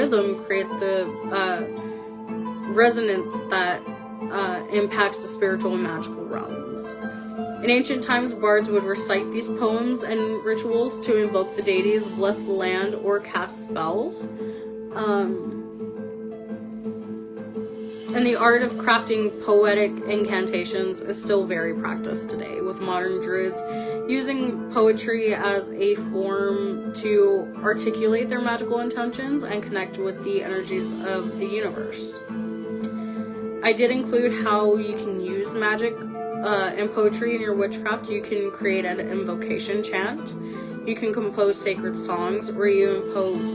Rhythm creates the resonance that impacts the spiritual and magical realms. In ancient times, bards would recite these poems and rituals to invoke the deities, bless the land, or cast spells. And the art of crafting poetic incantations is still very practiced today, with modern druids using poetry as a form to articulate their magical intentions and connect with the energies of the universe. I did include how you can use magic and poetry in your witchcraft. You can create an invocation chant, you can compose sacred songs, or even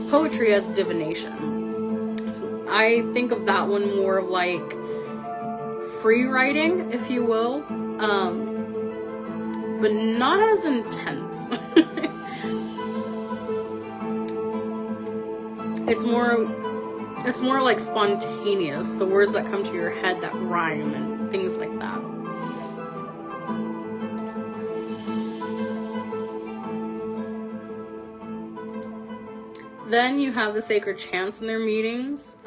poetry as divination. I think of that one more of like free writing, if you will, but not as intense. It's more like spontaneous, the words that come to your head that rhyme and things like that. Then you have the sacred chants in their meetings.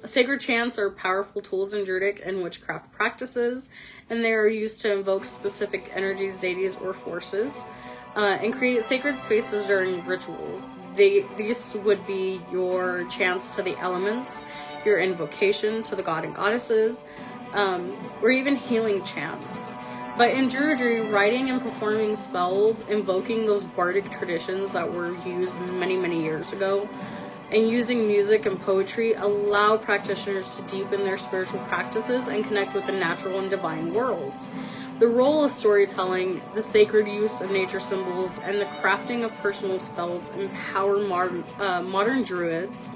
Sacred chants are powerful tools in Druidic and witchcraft practices, and they are used to invoke specific energies, deities, or forces, and create sacred spaces during rituals. These would be your chants to the elements, your invocation to the god and goddesses, or even healing chants. But in Druidry, writing and performing spells, invoking those Bardic traditions that were used many, many years ago, and using music and poetry allow practitioners to deepen their spiritual practices and connect with the natural and divine worlds. The role of storytelling, the sacred use of nature symbols, and the crafting of personal spells empower modern druids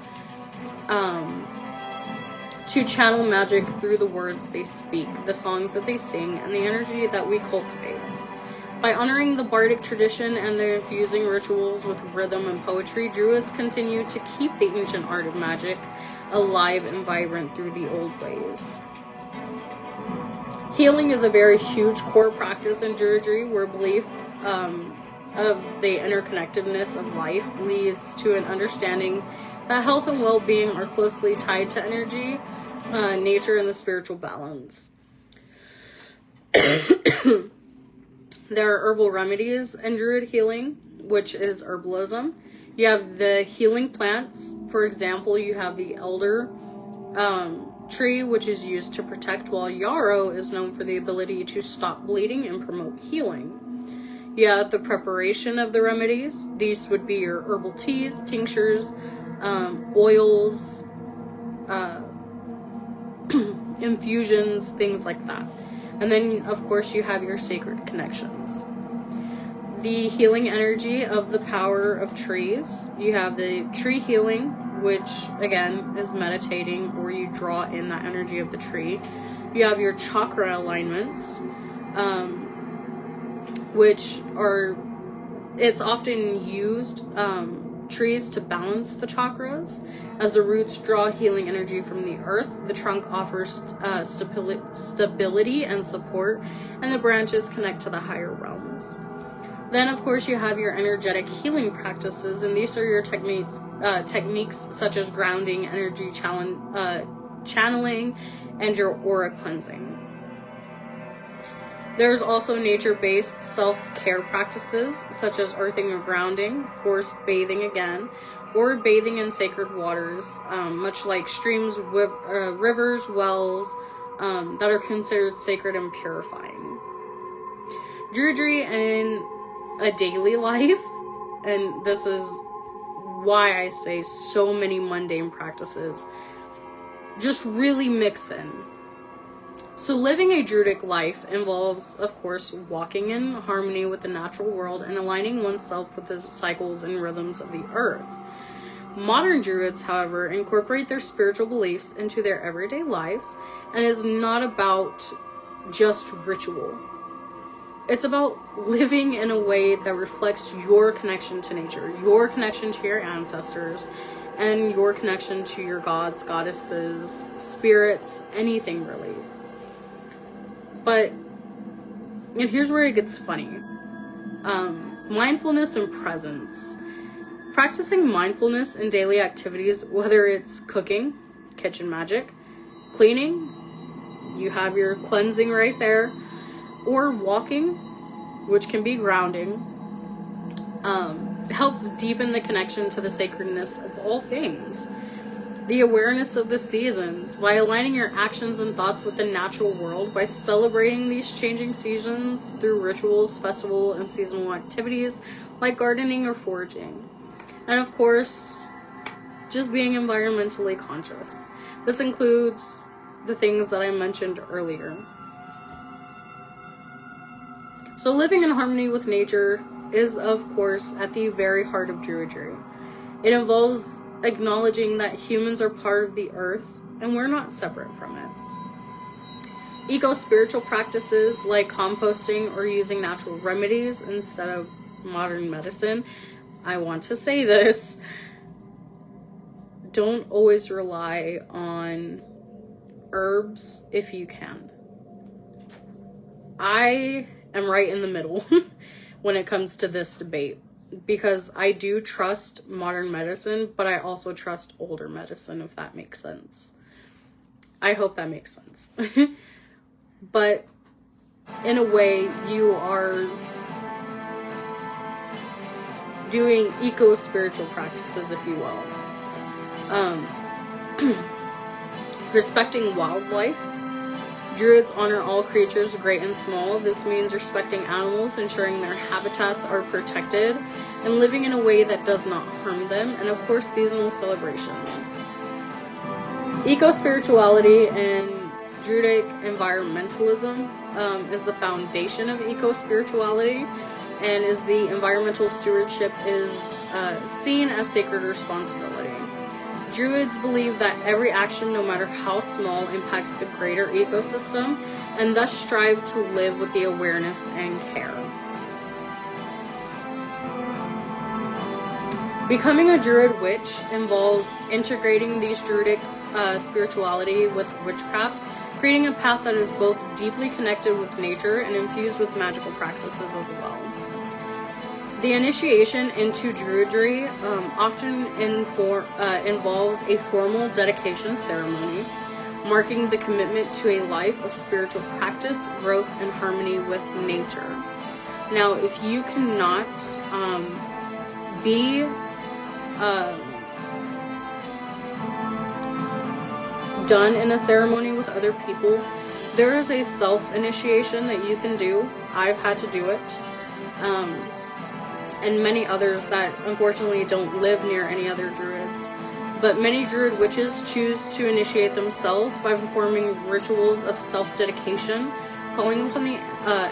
to channel magic through the words they speak, the songs that they sing, and the energy that we cultivate. By honoring the Bardic tradition and their infusing rituals with rhythm and poetry, druids continue to keep the ancient art of magic alive and vibrant through the old ways. Healing is a very huge core practice in Druidry, where belief of the interconnectedness of life leads to an understanding that health and well-being are closely tied to energy, nature, and the spiritual balance. There are herbal remedies in Druid healing, which is herbalism. You have the healing plants. For example, you have the elder tree, which is used to protect, while yarrow is known for the ability to stop bleeding and promote healing. You have the preparation of the remedies. These would be your herbal teas, tinctures, oils, infusions, things like that. And then, of course, you have your sacred connections. The healing energy of the power of trees. You have the tree healing, which, again, is meditating, or you draw in that energy of the tree. You have your chakra alignments, which are, it's often used, trees to balance the chakras. As the roots draw healing energy from the earth, the trunk offers stability and support, and the branches connect to the higher realms. Then, of course, you have your energetic healing practices, and these are your techniques such as grounding, energy channeling, and your aura cleansing. There's also nature-based self-care practices, such as earthing or grounding, forced bathing again, or bathing in sacred waters, much like streams, rivers, wells, that are considered sacred and purifying. Druidry in a daily life, and this is why I say so many mundane practices, just really mix in. So living a Druidic life involves, of course, walking in harmony with the natural world and aligning oneself with the cycles and rhythms of the earth. Modern Druids, however, incorporate their spiritual beliefs into their everyday lives, and is not about just ritual. It's about living in a way that reflects your connection to nature, your connection to your ancestors, and your connection to your gods, goddesses, spirits, anything really. But, and here's where it gets funny. Mindfulness and presence. Practicing mindfulness in daily activities, whether it's cooking, kitchen magic, cleaning, you have your cleansing right there, or walking, which can be grounding, helps deepen the connection to the sacredness of all things. The awareness of the seasons, by aligning your actions and thoughts with the natural world, by celebrating these changing seasons through rituals, festival, and seasonal activities like gardening or foraging. And of course, just being environmentally conscious. This includes the things that I mentioned earlier. So living in harmony with nature is, of course, at the very heart of Druidry. It involves acknowledging that humans are part of the earth and we're not separate from it. Eco-spiritual practices like composting or using natural remedies instead of modern medicine. I want to say this. Don't always rely on herbs if you can. I am right in the middle when it comes to this debate, because I do trust modern medicine, but I also trust older medicine, if that makes sense. I hope that makes sense. But in a way, you are doing eco-spiritual practices, if you will. Respecting wildlife. Druids honor all creatures, great and small. This means respecting animals, ensuring their habitats are protected, and living in a way that does not harm them, and of course seasonal celebrations. Eco-spirituality and Druidic environmentalism is the foundation of eco-spirituality, and is the environmental stewardship is seen as sacred responsibility. Druids believe that every action, no matter how small, impacts the greater ecosystem, and thus strive to live with the awareness and care. Becoming a Druid witch involves integrating these Druidic spirituality with witchcraft, creating a path that is both deeply connected with nature and infused with magical practices as well. The initiation into Druidry often involves a formal dedication ceremony, marking the commitment to a life of spiritual practice, growth, and harmony with nature. Now, if you cannot be done in a ceremony with other people, there is a self-initiation that you can do. I've had to do it. And many others that unfortunately don't live near any other druids. But many druid witches choose to initiate themselves by performing rituals of self-dedication, calling upon the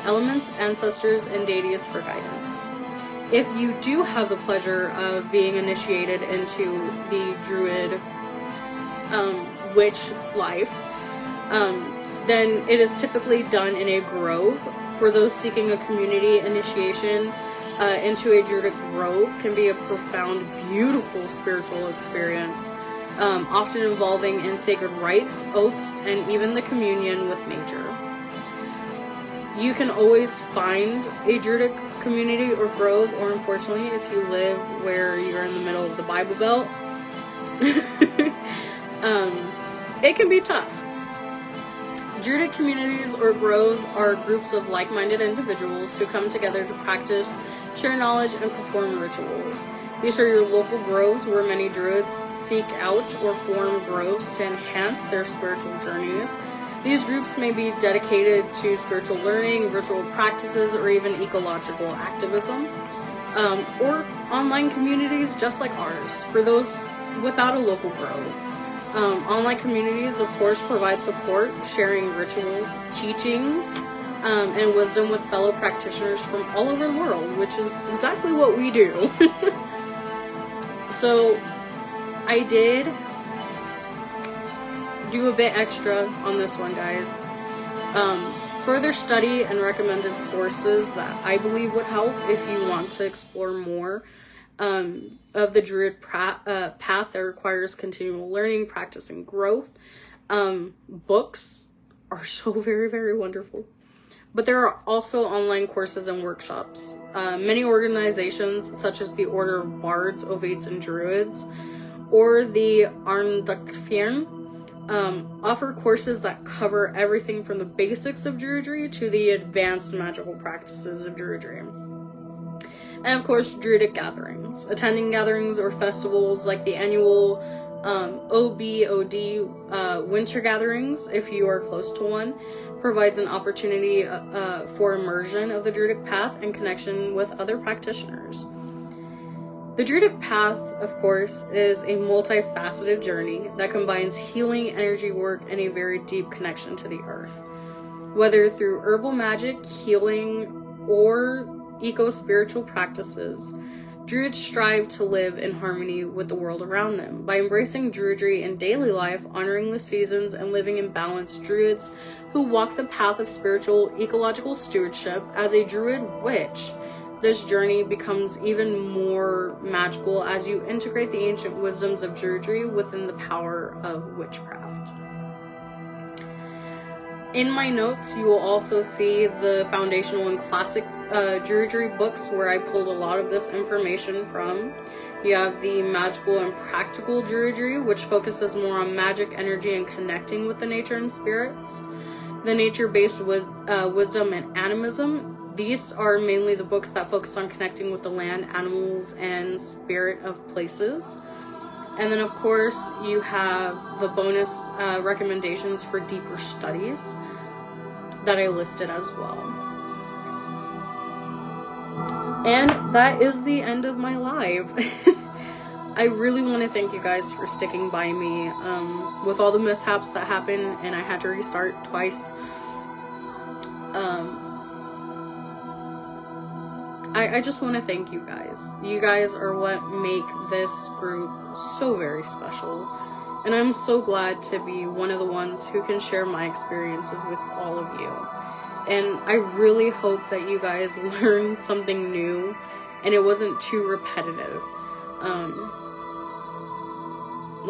elements, ancestors, and deities for guidance. If you do have the pleasure of being initiated into the druid witch life, then it is typically done in a grove. For those seeking a community initiation, into a Druidic grove can be a profound, beautiful spiritual experience, often involving in sacred rites, oaths, and even the communion with nature. You can always find a Druidic community or grove, or unfortunately, if you live where you're in the middle of the Bible Belt, it can be tough. Druidic communities or groves are groups of like-minded individuals who come together to practice, share knowledge, and perform rituals. These are your local groves where many druids seek out or form groves to enhance their spiritual journeys. These groups may be dedicated to spiritual learning, ritual practices, or even ecological activism, or online communities just like ours, for those without a local grove. Online communities, of course, provide support, sharing rituals, teachings, and wisdom with fellow practitioners from all over the world, which is exactly what we do. So, I did do a bit extra on this one, guys. Further study and recommended sources that I believe would help if you want to explore more of the Druid path that requires continual learning, practice, and growth. Books are so very, very wonderful. But there are also online courses and workshops. Many organizations, such as the Order of Bards, Ovates, and Druids, or the Arndakfjern, offer courses that cover everything from the basics of Druidry to the advanced magical practices of Druidry. And of course, Druidic gatherings. Attending gatherings or festivals like the annual OBOD winter gatherings, if you are close to one, provides an opportunity for immersion of the Druidic path and connection with other practitioners. The Druidic path, of course, is a multifaceted journey that combines healing, energy work, and a very deep connection to the earth. Whether through herbal magic, healing, or eco-spiritual practices, Druids strive to live in harmony with the world around them. By embracing Druidry in daily life, honoring the seasons, and living in balance, Druids who walk the path of spiritual, ecological stewardship as a Druid witch, this journey becomes even more magical as you integrate the ancient wisdoms of Druidry within the power of witchcraft. In my notes, you will also see the foundational and classic Druidry books where I pulled a lot of this information from. You have the Magical and Practical Druidry, which focuses more on magic, energy, and connecting with the nature and spirits. The Nature-Based Wisdom and Animism. These are mainly the books that focus on connecting with the land, animals, and spirit of places. And then, of course, you have the bonus recommendations for deeper studies that I listed as well. And that is the end of my live. I really want to thank you guys for sticking by me with all the mishaps that happened, and I had to restart twice. I just want to thank you guys. You guys are what make this group so very special. And I'm so glad to be one of the ones who can share my experiences with all of you. And I really hope that you guys learned something new and it wasn't too repetitive.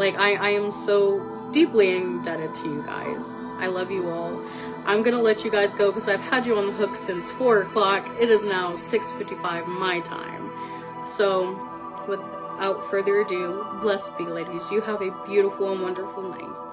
I am so deeply indebted to you guys. I love you all. I'm gonna let you guys go because I've had you on the hook since 4 o'clock. It is now 6:55 my time. So, without further ado, blessed be, ladies. You have a beautiful and wonderful night.